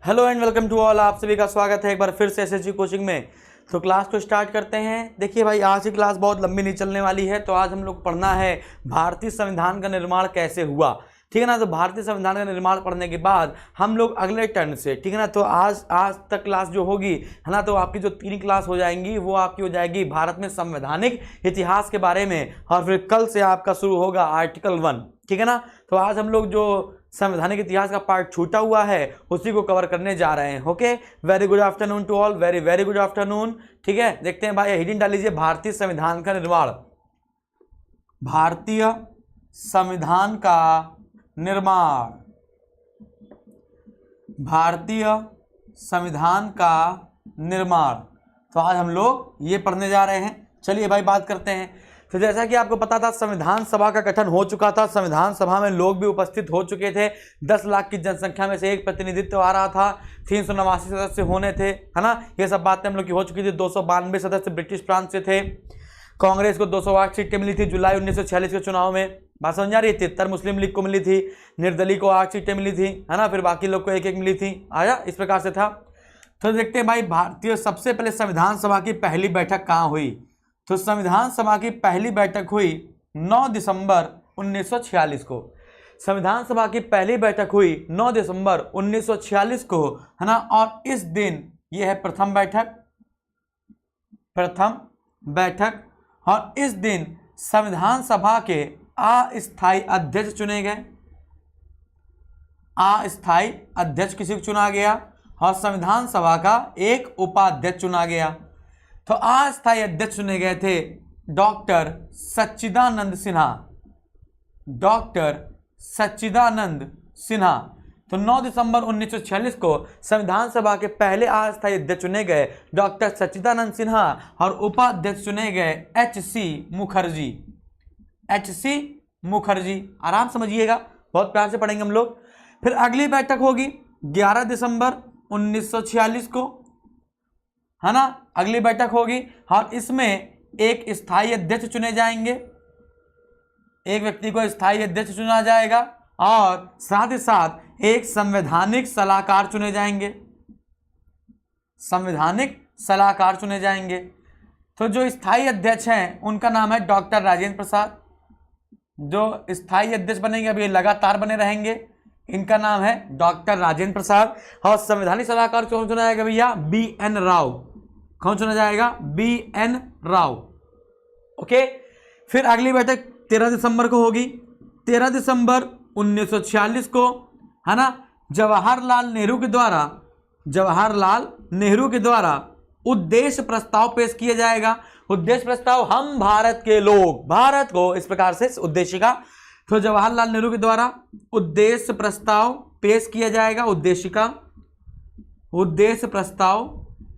Hello and welcome to all. आप सभी का स्वागत है एक बार फिर से एसएससी कोचिंग में। तो क्लास को स्टार्ट करते हैं। देखिए भाई, आज की क्लास बहुत लंबी नहीं चलने वाली है। तो आज हम लोग पढ़ना है भारतीय संविधान का निर्माण कैसे हुआ, ठीक है ना। तो भारतीय संविधान का निर्माण पढ़ने के बाद हम लोग अगले टर्न से, ठीक है ना, तो आज तक क्लास जो होगी, है ना, तो आपकी जो 3 क्लास हो जाएंगी वो आपकी हो जाएगी भारत में संवैधानिक इतिहास के बारे में, और फिर कल से आपका शुरू होगा आर्टिकल 1, ठीक है ना। तो आज हम लोग जो संवैधानिक इतिहास का पार्ट छूटा हुआ है उसी को कवर करने जा रहे हैं। Okay, very good afternoon to all, very very good afternoon. ठीक है, देखते हैं भाई, हेडिंग डाल लीजिए भारतीय संविधान का निर्माण। भारतीय संविधान का निर्माण, भारतीय संविधान का निर्माण। तो आज हम लोग ये पढ़ने जा रहे हैं। चलिए भाई बात करते हैं। तो जैसा कि आपको पता था, संविधान सभा का गठन हो चुका था। संविधान सभा में लोग भी उपस्थित हो चुके थे। 10 लाख की जनसंख्या में से एक प्रतिनिधित्व आ रहा था। 389 सदस्य होने थे, है ना। ये सब बातें हम लोग की हो चुकी थी। 292 सदस्य ब्रिटिश प्रांत से थे। कांग्रेस को 208 सीटें मिली थी जुलाई 1946 के चुनाव में। बात समझ आ रही है। 73 मुस्लिम लीग को मिली थी। निर्दलीय को 8 सीटें मिली थी, है ना। फिर बाकी लोग को 1-1 मिली थी। आया, इस प्रकार से था। तो देखते हैं भाई, भारतीय सबसे पहले संविधान सभा की पहली बैठक कहाँ हुई। तो संविधान सभा की पहली बैठक हुई 9 दिसंबर 1946 को। संविधान सभा की पहली बैठक हुई 9 दिसंबर 1946 को, है ना। और इस दिन यह है प्रथम बैठक। और इस दिन संविधान सभा के अस्थायी अध्यक्ष चुने गए। अस्थायी अध्यक्ष किसी को चुना गया और संविधान सभा का एक उपाध्यक्ष चुना गया। तो अस्थायी अध्यक्ष चुने गए थे डॉक्टर सच्चिदानंद सिन्हा। तो 9 दिसंबर 1946 को संविधान सभा के पहले अस्थायी अध्यक्ष चुने गए डॉक्टर सच्चिदानंद सिन्हा और उपाध्यक्ष चुने गए एच.सी. मुखर्जी। आराम समझिएगा, बहुत प्यार से पढ़ेंगे हम लोग। फिर अगली बैठक होगी 11 दिसंबर 1946 को, है ना। अगली बैठक होगी और इसमें एक स्थायी अध्यक्ष चुने जाएंगे। एक व्यक्ति को स्थायी अध्यक्ष चुना जाएगा और साथ ही साथ एक संवैधानिक सलाहकार चुने जाएंगे। तो जो स्थायी अध्यक्ष हैं उनका नाम है डॉक्टर राजेंद्र प्रसाद। जो स्थायी अध्यक्ष बनेंगे, अभी लगातार बने रहेंगे, इनका नाम है डॉक्टर राजेंद्र प्रसाद। और संवैधानिक सलाहकार कौन चुना जाएगा भैया? B.N. राव। कौन चुना जाएगा? B.N. राव। ओके। फिर अगली बैठक 13 दिसंबर को होगी। 13 दिसंबर 1946 को, है ना, जवाहरलाल नेहरू के द्वारा उद्देश्य प्रस्ताव पेश किया जाएगा। उद्देश्य प्रस्ताव, हम भारत के लोग, भारत को, इस प्रकार से उद्देश्य का। तो जवाहरलाल नेहरू के द्वारा उद्देश्य प्रस्ताव पेश किया जाएगा। उद्देश्य प्रस्ताव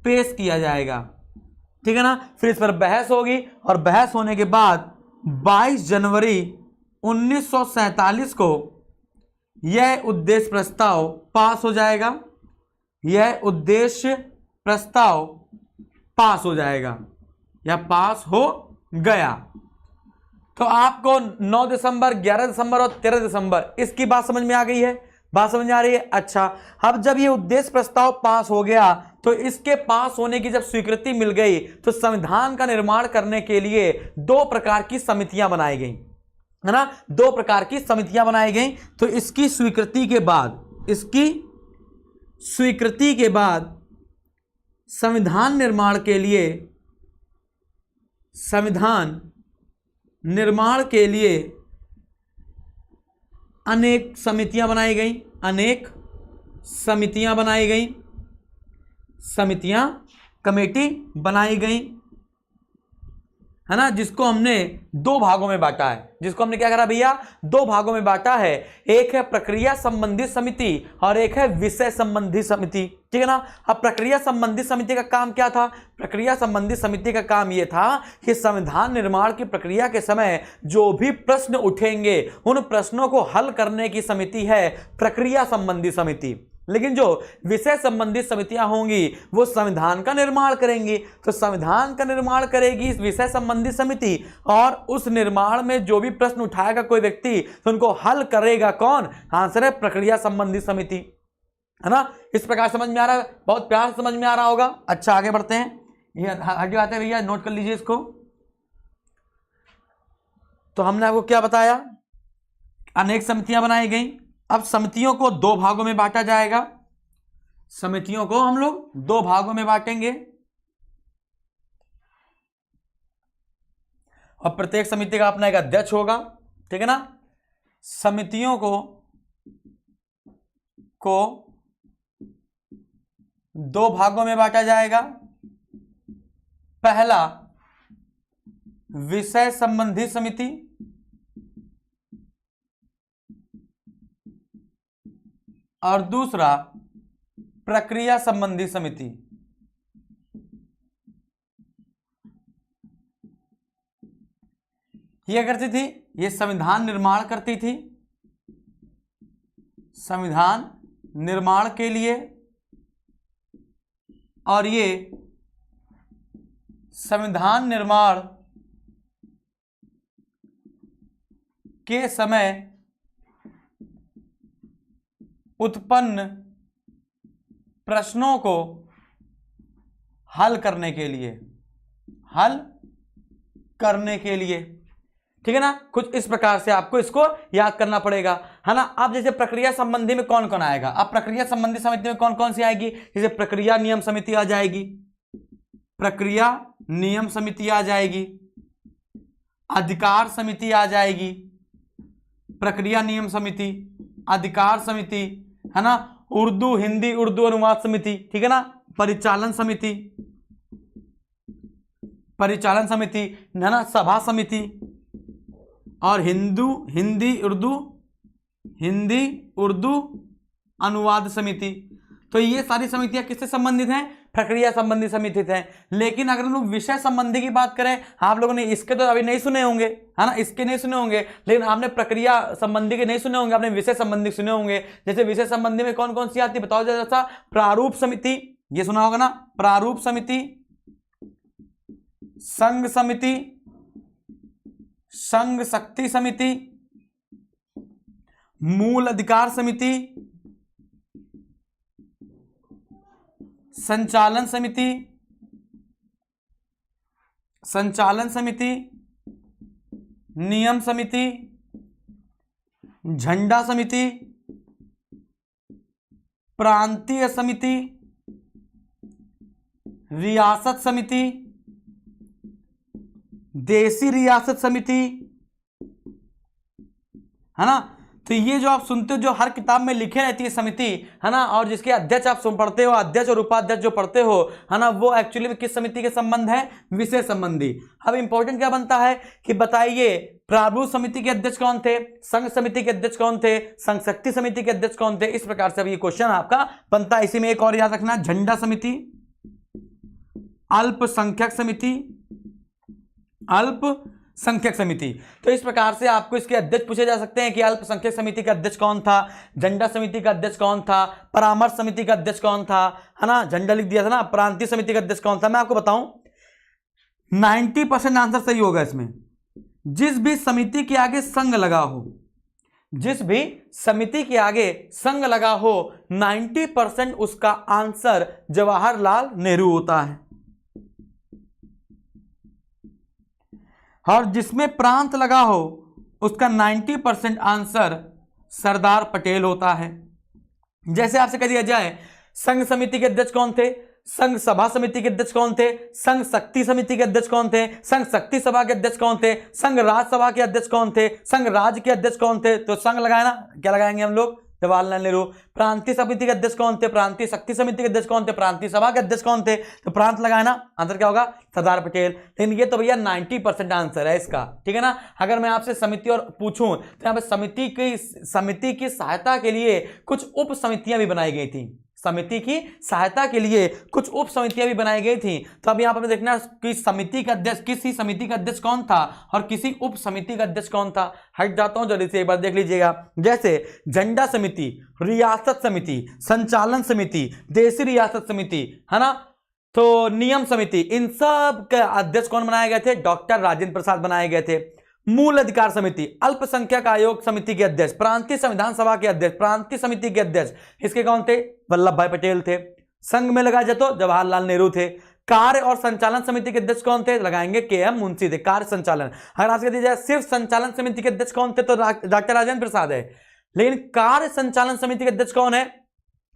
पेश किया जाएगा, ठीक है ना। फिर इस पर बहस होगी और बहस होने के बाद 22 जनवरी 1947 को यह उद्देश्य प्रस्ताव पास हो जाएगा। यह उद्देश्य प्रस्ताव पास हो जाएगा या पास हो गया। तो आपको 9 दिसंबर, 11 दिसंबर और 13 दिसंबर, इसकी बात समझ में आ गई है? बात समझ में आ रही है? अच्छा, अब जब ये उद्देश्य प्रस्ताव पास हो गया तो इसके पास होने की जब स्वीकृति मिल गई तो संविधान का निर्माण करने के लिए 2 प्रकार की समितियां बनाई गई, है ना। 2 प्रकार की समितियां बनाई गई। तो इसकी स्वीकृति के बाद संविधान निर्माण के लिए अनेक समितियां बनाई गई। कमेटी बनाई गई, है ना, जिसको हमने 2 भागों में बांटा है। जिसको हमने क्या करा भैया? 2 भागों में बांटा है। एक है प्रक्रिया संबंधी समिति और एक है विषय संबंधी समिति, ठीक है ना। अब प्रक्रिया संबंधी समिति का काम क्या था? प्रक्रिया संबंधी समिति का काम यह था कि संविधान निर्माण की प्रक्रिया के समय जो भी प्रश्न उठेंगे उन प्रश्नों को हल करने की समिति है प्रक्रिया संबंधी समिति। लेकिन जो विषय संबंधी समितियां होंगी वो संविधान का निर्माण करेंगी। तो संविधान का निर्माण करेगी इस विषय संबंधी समिति, और उस निर्माण में जो भी प्रश्न उठाएगा कोई व्यक्ति तो उनको हल करेगा कौन? आंसर है प्रक्रिया संबंधी समिति। है ना। इस प्रकार समझ में आ रहा है, बहुत प्यार से समझ में आ रहा होगा। अच्छा आगे बढ़ते हैं, ये आगे आते हैं भैया, नोट कर लीजिए इसको। तो हमने आपको क्या बताया, अनेक समितियां बनाई गई। अब समितियों को दो भागों में बांटा जाएगा, समितियों को हम लोग दो भागों में बांटेंगे और प्रत्येक समिति का अपना एक अध्यक्ष होगा, ठीक है ना। समितियों को दो भागों में बांटा जाएगा। पहला विषय संबंधी समिति और दूसरा प्रक्रिया संबंधी समिति। ये करती थी, ये संविधान निर्माण करती थी, संविधान निर्माण के लिए, और ये संविधान निर्माण के समय उत्पन्न प्रश्नों को हल करने के लिए, ठीक है ना। कुछ इस प्रकार से आपको इसको याद करना पड़ेगा, है ना। अब जैसे प्रक्रिया संबंधी में कौन कौन आएगा, अब प्रक्रिया संबंधी समिति में कौन कौन सी आएगी, जैसे प्रक्रिया नियम समिति आ जाएगी, प्रक्रिया नियम समिति आ जाएगी, अधिकार समिति आ जाएगी, प्रक्रिया नियम समिति, अधिकार समिति, है ना, उर्दू हिंदी उर्दू अनुवाद समिति, ठीक है ना, परिचालन समिति, है ना, सभा समिति, और हिंदी उर्दू अनुवाद समिति। तो ये सारी समितियां किससे संबंधित हैं, प्रक्रिया संबंधी समिति हैं। लेकिन अगर हम लोग विषय संबंधी की बात करें, आप लोगों ने इसके तो अभी नहीं सुने होंगे, है ना, इसके नहीं सुने होंगे, लेकिन आपने प्रक्रिया संबंधी के नहीं सुने होंगे, आपने विषय संबंधी सुने होंगे। जैसे विषय संबंधी में कौन कौन सी आती है बताओ जरा। प्रारूप समिति, ये सुना होगा ना, प्रारूप समिति, संघ समिति, संघ शक्ति समिति, मूल अधिकार समिति, संचालन समिति, नियम समिति, झंडा समिति, प्रांतीय समिति, रियासत समिति, देसी रियासत समिति, है ना। तो ये जो आप सुनते हो, जो हर किताब में लिखे रहती है समिति, है ना, और जिसके अध्यक्ष आप सुन पढ़ते हो, अध्यक्ष और उपाध्यक्ष जो पढ़ते हो, है ना, वो एक्चुअली में किस समिति के संबंध है, विषय संबंधी। अब इंपॉर्टेंट क्या बनता है कि बताइए प्रारूप समिति के अध्यक्ष कौन थे, संघ समिति के अध्यक्ष कौन थे, संघ शक्ति समिति के अध्यक्ष कौन थे। इस प्रकार से अब ये क्वेश्चन आपका बनता है। इसी में एक और याद रखना, झंडा समिति, अल्पसंख्यक समिति, अल्पसंख्यक समिति। तो इस प्रकार से आपको इसके अध्यक्ष पूछे जा सकते हैं कि अल्पसंख्यक समिति का अध्यक्ष कौन था, झंडा समिति का अध्यक्ष कौन था, परामर्श समिति का अध्यक्ष कौन था, है ना, झंडा लिख दिया था ना, प्रांतीय समिति का अध्यक्ष कौन था। मैं आपको बताऊं 90% आंसर सही होगा इसमें। जिस भी समिति के आगे संघ लगा हो, जिस भी समिति के आगे संघ लगा हो, 90% उसका आंसर जवाहरलाल नेहरू होता है। और जिसमें प्रांत लगा हो उसका 90% आंसर सरदार पटेल होता है। जैसे आपसे कह दिया जाए संघ समिति के अध्यक्ष कौन थे, संघ सभा समिति के अध्यक्ष कौन थे, संघ शक्ति समिति के अध्यक्ष कौन थे, संघ शक्ति सभा के अध्यक्ष कौन थे, संघ राज्यसभा के अध्यक्ष कौन थे, संघ राज्य के अध्यक्ष कौन थे। तो संघ लगाए ना, क्या लगाएंगे हम लोग, जवाहरलाल नेहरू। प्रांतीय समिति के अध्यक्ष कौन थे, प्रांतीय शक्ति समिति के अध्यक्ष कौन थे, प्रांतीय सभा के अध्यक्ष कौन थे, तो प्रांत लगाए ना, आंसर क्या होगा, सरदार पटेल। लेकिन ये तो भैया 90% आंसर है इसका, ठीक है ना। अगर मैं आपसे समिति और पूछूं तो यहाँ पे समिति की सहायता के लिए कुछ उप समितियां भी बनाई गई थी, समिति की सहायता के लिए कुछ उप समितियां भी बनाई गई थी। तो अब यहाँ पर देखना कि समिति का अध्यक्ष, किसी समिति का अध्यक्ष कौन था और किसी उप समिति का अध्यक्ष कौन था। हट जाता हूं जल्दी से, एक बार देख लीजिएगा। जैसे झंडा समिति, रियासत समिति, संचालन समिति, देसी रियासत समिति, है ना, तो नियम समिति, इन सब के अध्यक्ष कौन बनाए गए थे, डॉक्टर राजेंद्र प्रसाद बनाए गए थे। मूल अधिकार समिति, अल्पसंख्यक आयोग समिति के अध्यक्ष, प्रांतीय संविधान सभा के अध्यक्ष, प्रांतीय समिति के अध्यक्ष इसके कौन थे? वल्लभ भाई पटेल थे। संघ में लगाया जाए तो जवाहरलाल नेहरू थे। कार्य और संचालन समिति के अध्यक्ष कौन थे? लगाएंगे के.एम. मुंशी थे। कार्य संचालन, अगर आपसे कह दिया जाए सिर्फ संचालन समिति के अध्यक्ष कौन थे तो डॉक्टर राजेंद्र प्रसाद है, लेकिन कार्य संचालन समिति के अध्यक्ष कौन है?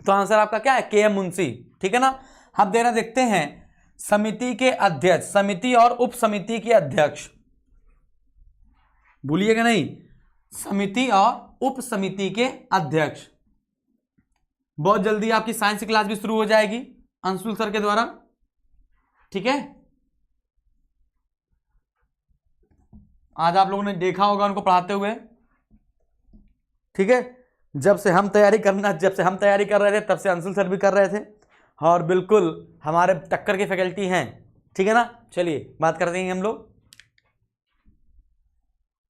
तो आंसर आपका क्या है? के.एम. मुंशी। ठीक है ना। अब देना देखते हैं समिति के अध्यक्ष, समिति और उप समिति के अध्यक्ष, भूलिएगा नहीं, समिति और उप समिति के अध्यक्ष। बहुत जल्दी आपकी साइंस की क्लास भी शुरू हो जाएगी अंशुल सर के द्वारा। ठीक है, आज आप लोगों ने देखा होगा उनको पढ़ाते हुए। ठीक है, जब से हम तैयारी कर रहे थे तब से अंशुल सर भी कर रहे थे, और बिल्कुल हमारे टक्कर के फैकल्टी हैं। ठीक है ना। चलिए बात करते हैं हम लोग।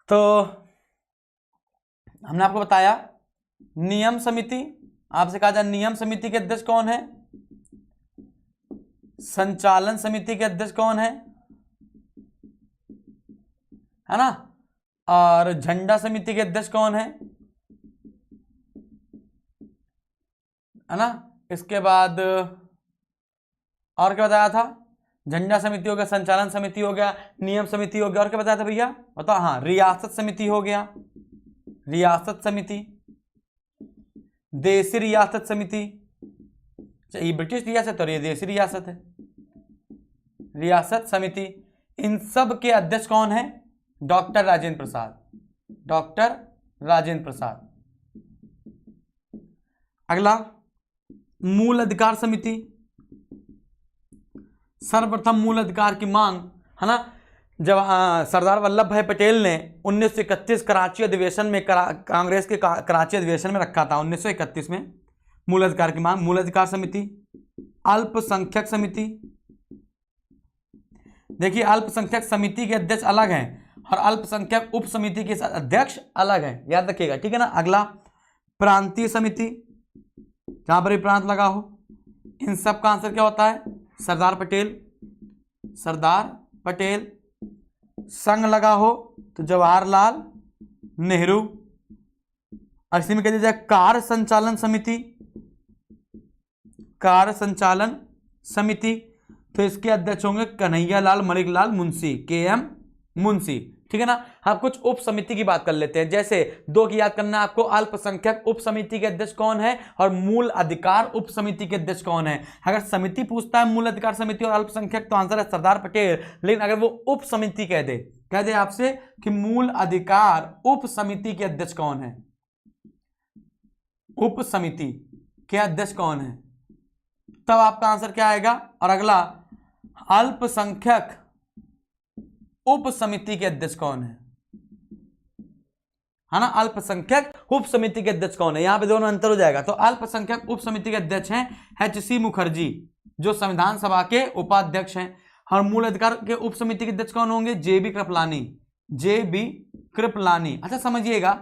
तो हमने आपको बताया नियम समिति, आपसे कहा जाए नियम समिति के अध्यक्ष कौन है, संचालन समिति के अध्यक्ष कौन है ना, और झंडा समिति के अध्यक्ष कौन है ना। इसके बाद और क्या बताया था? झंडा समिति हो गया, संचालन समिति हो गया, नियम समिति हो गया, और क्या बताया था भैया बताओ? हाँ, रियासत समिति हो गया, रियासत समिति, देशी रियासत समिति, ये ब्रिटिश रियासत और ये देशी रियासत है, रियासत समिति। इन सब के अध्यक्ष कौन है? Doctor Rajendra Prasad, doctor Rajendra Prasad. अगला मूल अधिकार समिति, सर्वप्रथम मूल अधिकार की मांग है ना, जब सरदार वल्लभ भाई पटेल ने 1931 कराची अधिवेशन में कांग्रेस के कराची अधिवेशन में रखा था 1931 में मूल अधिकार की मांग। मूल अधिकार समिति, अल्पसंख्यक समिति, देखिए अल्पसंख्यक समिति के अध्यक्ष अलग हैं और अल्पसंख्यक उप समिति के अध्यक्ष अलग हैं, याद रखिएगा। ठीक है ना। अगला प्रांतीय समिति, जहां पर भी प्रांत लगा हो, इन सब का आंसर क्या होता है? सरदार पटेल, सरदार पटेल। संघ लगा हो तो जवाहरलाल नेहरू। और इसी में कह दिया जाए कार्य संचालन समिति, कार्य संचालन समिति, तो इसके अध्यक्ष होंगे कन्हैयालाल मणिकलाल मुंशी, के.एम. मुंशी। ठीक है ना। हम कुछ उप समिति की बात कर लेते हैं, जैसे दो की याद करना है आपको, अल्पसंख्यक उप समिति के अध्यक्ष कौन है और मूल अधिकार उप समिति के अध्यक्ष कौन है। अगर समिति पूछता है मूल अधिकार समिति और अल्पसंख्यक तो आंसर है सरदार पटेल, लेकिन अगर वो उप समिति कह दे आपसे कि मूल अधिकार उप समिति के अध्यक्ष कौन है, उप समिति के अध्यक्ष कौन है, तब आपका आंसर क्या आएगा? और अगला अल्पसंख्यक उप समिति के अध्यक्ष कौन है ना, अल्पसंख्यक उप समिति के अध्यक्ष कौन है। यहां पे दोनों अंतर हो जाएगा। तो अल्पसंख्यक उप समिति के अध्यक्ष हैं H.C. मुखर्जी, जो संविधान सभा के उपाध्यक्ष हैं। और मूल अधिकार के उप समिति के अध्यक्ष कौन होंगे? J.B. कृपलानी, J.B. कृपलानी। अच्छा समझिएगा,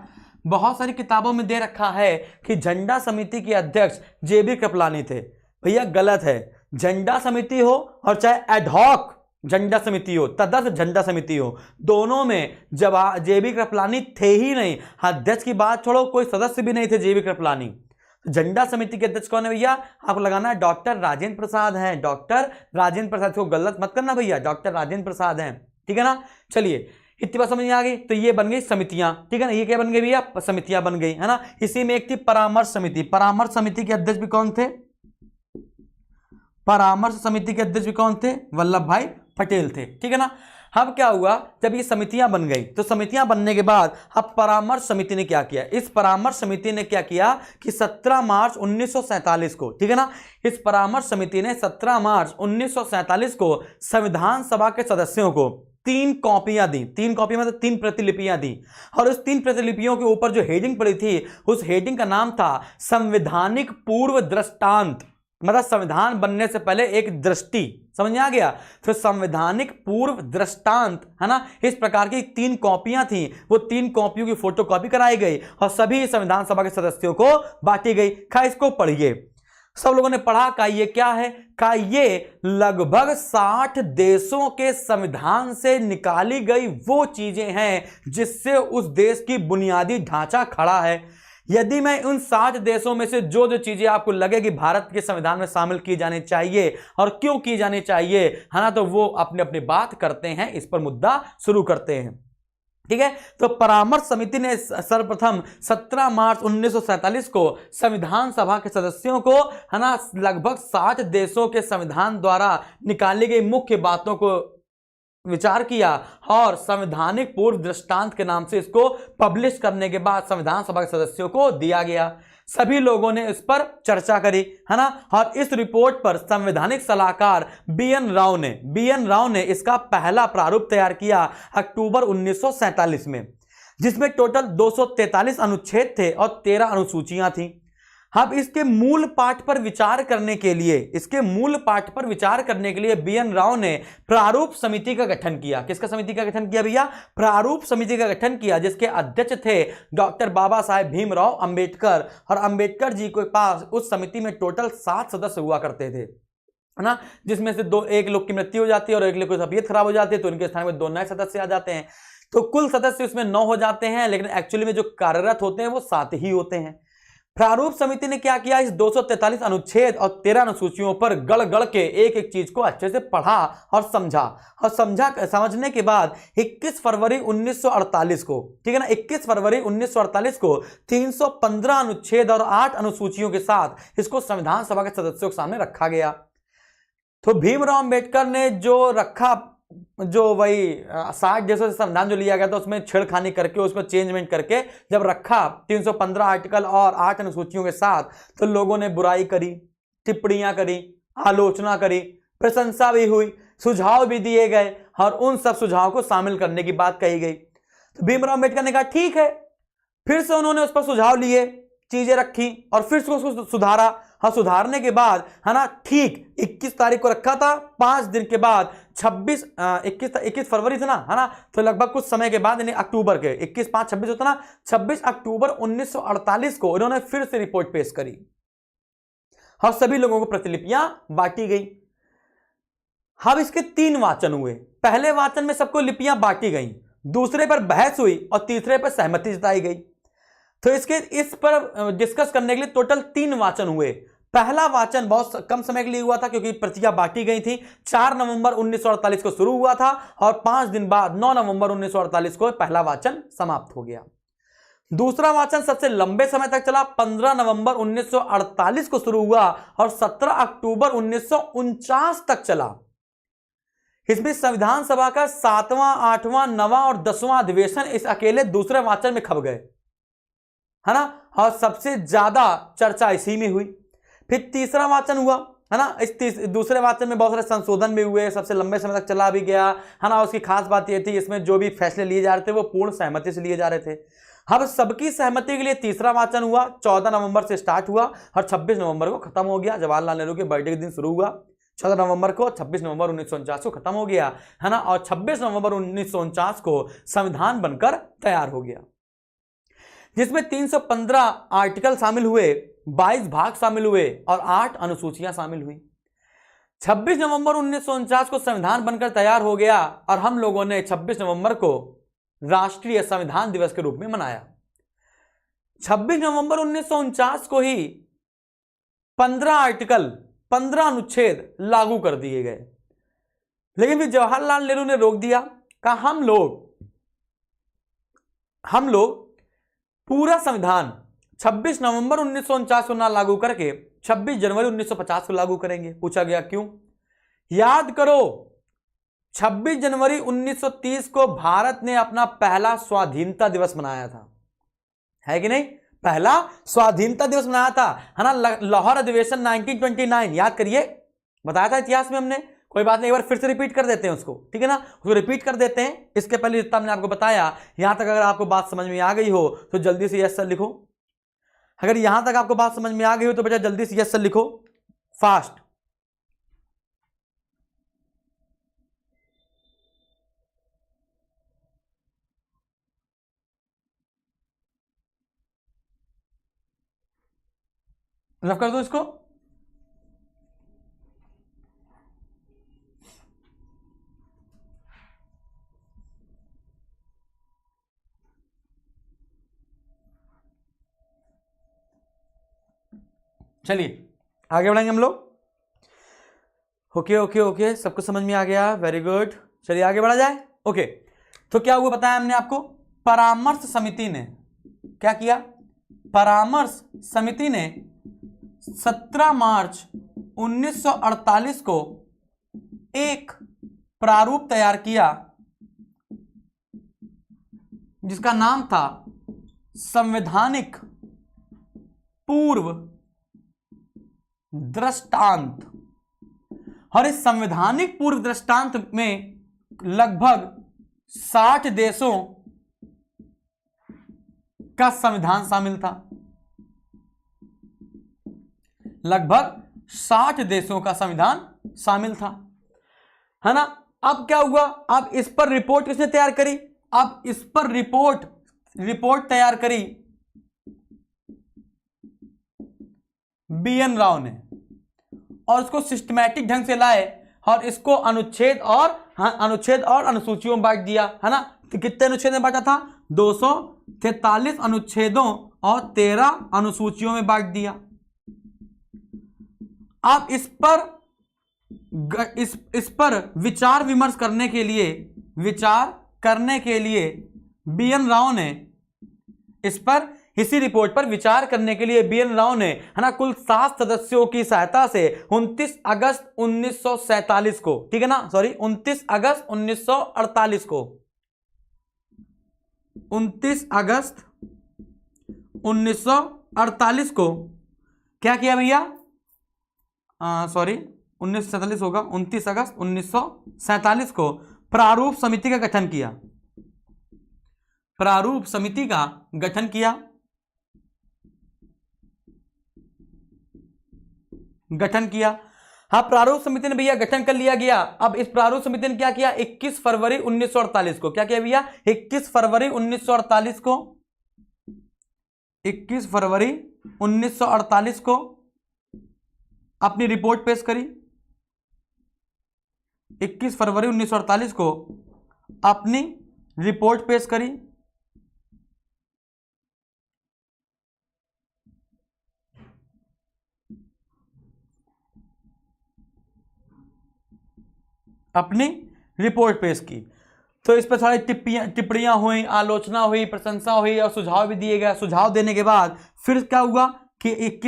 बहुत सारी किताबों में दे रखा है कि झंडा समिति के अध्यक्ष J.B. कृपलानी थे। भैया गलत है। झंडा समिति हो और चाहे एडहॉक झंडा समिति हो, तदर्थ झंडा समिति हो, दोनों में जब J.B. कृपलानी थे ही नहीं। अध्यक्ष की बात छोड़ो, कोई सदस्य भी नहीं थे J.B. कृपलानी। झंडा समिति के अध्यक्ष कौन है भैया? आपको लगाना है डॉक्टर राजेंद्र प्रसाद हैं, डॉक्टर राजेंद्र प्रसाद को गलत मत करना भैया, डॉक्टर राजेंद्र प्रसाद हैं। ठीक है ना। चलिए इतनी बात समझ में आ गई। तो ये बन गई समितियां। ठीक है ना। ये क्या बन गई भैया? समितियां बन गई है ना। इसी में एक थी परामर्श समिति। परामर्श समिति के अध्यक्ष भी कौन थे? परामर्श समिति के अध्यक्ष भी कौन थे? वल्लभ भाई पटेल थे। ठीक है ना। अब क्या हुआ, जब ये समितियां बन गई तो समितियां बनने के बाद अब परामर्श समिति ने क्या किया? इस परामर्श समिति ने क्या किया कि 17 मार्च 1947 को, ठीक है ना, इस परामर्श समिति ने 17 मार्च 1947 को संविधान सभा के सदस्यों को 3 कॉपियां दी। 3 कॉपी मतलब 3 प्रतिलिपियां दी। और उस 3 प्रतिलिपियों के ऊपर जो हेडिंग पड़ी थी, उस हेडिंग का नाम था संवैधानिक पूर्व दृष्टांत, मतलब संविधान बनने से पहले एक दृष्टि। समझ में आ गया? तो संवैधानिक पूर्व दृष्टांत, है ना, इस प्रकार की 3 कॉपियां थी। वो 3 कॉपियों की फोटोकॉपी कराई गई और सभी संविधान सभा के सदस्यों को बांटी गई। खैर इसको पढ़िए। सब लोगों ने पढ़ा का ये क्या है, का ये लगभग 60 देशों के संविधान से निकाली गई वो चीजें हैं जिससे उस देश की बुनियादी ढांचा खड़ा है। यदि मैं उन 60 देशों में से जो जो चीजें आपको लगे कि भारत के संविधान में शामिल की जानी चाहिए और क्यों की जानी चाहिए, है ना, तो वो अपनी अपनी बात करते हैं, इस पर मुद्दा शुरू करते हैं। ठीक है, तो परामर्श समिति ने सर्वप्रथम 17 मार्च 1947 को संविधान सभा के सदस्यों को, है ना, लगभग 60 देशों के संविधान द्वारा निकाली गई मुख्य बातों को विचार किया और संवैधानिक पूर्व दृष्टांत के नाम से इसको पब्लिश करने के बाद संविधान सभा के सदस्यों को दिया गया। सभी लोगों ने इस पर चर्चा करी, है ना, और इस रिपोर्ट पर संवैधानिक सलाहकार बी.एन. राव ने इसका पहला प्रारूप तैयार किया अक्टूबर 1947 में, जिसमें टोटल 243 अनुच्छेद थे और 13 अनुसूचियां थी। अब इसके मूल पाठ पर विचार करने के लिए बी.एन. राव ने प्रारूप समिति का गठन किया। किसका समिति का गठन किया भैया? प्रारूप समिति का गठन किया, जिसके अध्यक्ष थे डॉक्टर बाबा साहेब भीमराव अंबेडकर। और अंबेडकर जी के पास उस समिति में टोटल 7 सदस्य हुआ करते थे, है ना, जिसमें से एक लोग की मृत्यु हो जाती है और एक लोग की तबीयत खराब हो जाती है, तो उनके स्थान में 2 नए सदस्य आ जाते हैं। तो कुल सदस्य उसमें 9 हो जाते हैं, लेकिन एक्चुअली में जो कार्यरत होते हैं वो 7 ही होते हैं। प्रारूप समिति ने क्या किया, इस 243 अनुच्छेद और 13 अनुसूचियों पर गढ़ गढ़ के एक एक चीज को अच्छे से पढ़ा और समझने के बाद 21 फरवरी 1948 को, ठीक है ना, 21 फरवरी 1948 को 315 अनुच्छेद और 8 अनुसूचियों के साथ इसको संविधान सभा के सदस्यों के सामने रखा गया। तो भीमराव अंबेडकर ने जो रखा, जो वही 60 देशों से संविधान जो लिया गया था उसमें छेड़खानी करके, उसमें चेंजमेंट करके जब रखा 315 आर्टिकल और 8 अनुसूचियों के साथ, तो लोगों ने बुराई करी, टिप्पणियां करी, आलोचना करी, प्रशंसा भी हुई, सुझाव भी दिए गए और उन सब सुझावों को शामिल करने की बात कही गई। तो भीमराव अंबेडकर ने कहा ठीक है, फिर से उन्होंने उस पर सुझाव लिए, चीजें रखी और फिर से उसको सुधारा। हाँ, सुधारने के बाद, है ना, ठीक 21 तारीख को रखा था, 5 दिन के बाद 21 फरवरी था ना, है ना, तो लगभग कुछ समय के बाद, यानी अक्टूबर के 21/5/26 होता ना, 26 अक्टूबर 1948 को इन्होंने फिर से रिपोर्ट पेश करी और सभी लोगों को प्रतिलिपियां बांटी गई। अब इसके 3 वाचन हुए। पहले वाचन में सबको लिपियां बांटी गई, दूसरे पर बहस हुई और तीसरे पर सहमति जताई गई। तो इस पर डिस्कस करने के लिए टोटल 3 वाचन हुए। पहला वाचन बहुत कम समय के लिए हुआ था क्योंकि प्रतियां बांटी गई थी। 4 नवंबर 1948 को शुरू हुआ था और 5 दिन बाद 9 नवंबर 1948 को पहला वाचन समाप्त हो गया। दूसरा वाचन सबसे लंबे समय तक चला, 15 नवंबर 1948 को शुरू हुआ और 17 अक्टूबर 1949 तक चला। इसमें संविधान सभा का 7वां, 8वां, 9वां और 10वां अधिवेशन इस अकेले दूसरे वाचन में खप गए, है ना, और सबसे ज्यादा चर्चा इसी में हुई। फिर तीसरा वाचन हुआ, है ना, इस दूसरे वाचन में बहुत सारे संशोधन भी हुए, सबसे लंबे समय तक चला भी गया, है ना। उसकी खास बात यह थी इसमें जो भी फैसले लिए जा रहे थे वो पूर्ण सहमति से लिए जा रहे थे। अब सबकी सहमति के लिए तीसरा वाचन हुआ, 14 नवंबर से स्टार्ट हुआ और 26 नवंबर को खत्म हो गया। जवाहरलाल नेहरू के बर्थडे के दिन शुरू हुआ 14 नवंबर को, 26 नवंबर 1949 को खत्म हो गया, है ना, और 26 नवंबर 1949 को संविधान बनकर तैयार हो गया, जिसमें 315 आर्टिकल शामिल हुए, 22 भाग शामिल हुए और 8 अनुसूचियां शामिल हुई। 26 नवंबर 1949 को संविधान बनकर तैयार हो गया और हम लोगों ने 26 नवंबर को राष्ट्रीय संविधान दिवस के रूप में मनाया। 26 नवंबर 1949 को ही 15 आर्टिकल, 15 अनुच्छेद लागू कर दिए गए, लेकिन फिर जवाहरलाल नेहरू ने रोक दिया, कहा हम लोग पूरा संविधान 26 नवंबर 1949 को ना लागू करके 26 जनवरी 1950 को लागू करेंगे। पूछा गया क्यों? याद करो 26 जनवरी 1930 को भारत ने अपना पहला स्वाधीनता दिवस मनाया था, है कि नहीं? पहला स्वाधीनता दिवस मनाया था, है ना, लाहौर अधिवेशन 1929, याद करिए, बताया था इतिहास में हमने। कोई बात नहीं, एक बार फिर से रिपीट कर देते हैं उसको, ठीक है ना, उसको रिपीट कर देते हैं। इसके पहले जितना हमने आपको बताया, यहां तक अगर आपको बात समझ में आ गई हो तो जल्दी से यस सर लिखो। अगर यहां तक आपको बात समझ में आ गई हो तो बेटा जल्दी से यस सर लिखो, फास्ट। रफ कर दो इसको। चलिए आगे बढ़ेंगे हम लोग। ओके ओके ओके, सबको समझ में आ गया, वेरी गुड। चलिए आगे बढ़ा जाए। ओके, तो क्या हुआ बताया हमने आपको, परामर्श समिति ने क्या किया, परामर्श समिति ने 17 मार्च 1948 को एक प्रारूप तैयार किया जिसका नाम था संवैधानिक पूर्व दृष्टांत। और इस संवैधानिक पूर्व दृष्टांत में लगभग 60 देशों का संविधान शामिल था, लगभग 60 देशों का संविधान शामिल था, है ना। अब क्या हुआ, अब इस पर रिपोर्ट किसने तैयार करी, अब इस पर रिपोर्ट तैयार करी बी.एन. राव ने, और उसको सिस्टमैटिक ढंग से लाए और इसको अनुच्छेद और अनुसूचियों में बांट दिया, है ना। तो कितने अनुच्छेद में बांटा था, 243 अनुच्छेदों और 13 अनुसूचियों में बांट दिया। अब इस पर विचार विमर्श करने के लिए बी.एन. राव ने इसी रिपोर्ट पर विचार करने के लिए बी.एन. राव ने, है ना, कुल 7 सदस्यों की सहायता से 29 अगस्त 1947 को, ठीक है ना, सॉरी 29 अगस्त 1948 को, 29 अगस्त 1948 को क्या किया भैया, सॉरी 1947 होगा, 29 अगस्त 1947 को प्रारूप समिति का गठन किया, प्रारूप समिति का गठन किया, हाँ प्रारूप समिति ने भैया गठन कर लिया गया। अब इस प्रारूप समिति ने क्या किया, 21 फरवरी 1948 को, क्या किया भैया, 21 फरवरी 1948 को, 21 फरवरी 1948 को अपनी रिपोर्ट पेश करी, 21 फरवरी 1948 को अपनी रिपोर्ट पेश करी। अपनी रिपोर्ट पेश की, तो इस पर सारी टिप्पणियां हुई, आलोचना हुई, प्रशंसा हुई और सुझाव भी दिए गए। सुझाव देने के बाद फिर क्या हुआ कि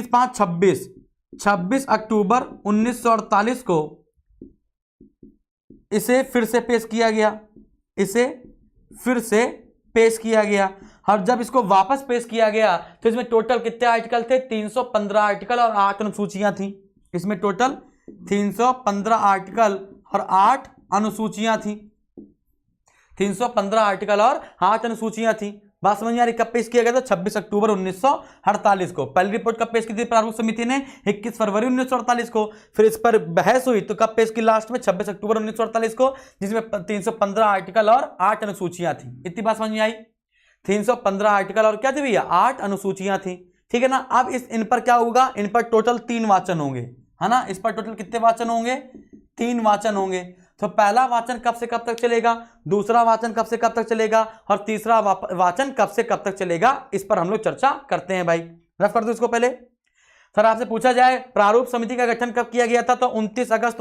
26 अक्टूबर 1948 को इसे फिर से पेश किया गया, और जब इसको वापस पेश किया गया तो इसमें टोटल कितने आर्टिकल थे, 315 आर्टिकल और 8 अनुसूचियां थी। इसमें टोटल 315 आर्टिकल और 8 अनुसूचियां थी, 315 आर्टिकल और 8 अनुसूचियां थी। बात समझ में आ रही, कब पेश किया गया था, 26 अक्टूबर 1948 को। पहली रिपोर्ट कब पेश की थी प्रारूप समिति ने, 21 फरवरी 1948 को। फिर इस पर बहस हुई तो कब पेश की, लास्ट में 26 अक्टूबर 1948 को, जिसमें 315 आर्टिकल और 8 अनुसूचियां थी। इतनी बात समझ में आई, 315 आर्टिकल और क्या थी भैया, 8 अनुसूचियां थी, ठीक है ना। अब इन पर क्या होगा, इन पर टोटल 3 वाचन होंगे, है ना। इस पर टोटल कितने वाचन होंगे, 3 वाचन होंगे। तो पहला वाचन कब से कब तक चलेगा, दूसरा वाचन कब से कब तक चलेगा, और तीसरा वाचन कब से कब तक चलेगा, इस पर हम लोग चर्चा करते हैं भाई। रफ कर दो इसको पहले। सर आपसे पूछा जाए प्रारूप समिति का गठन कब किया गया था, तो 29 अगस्त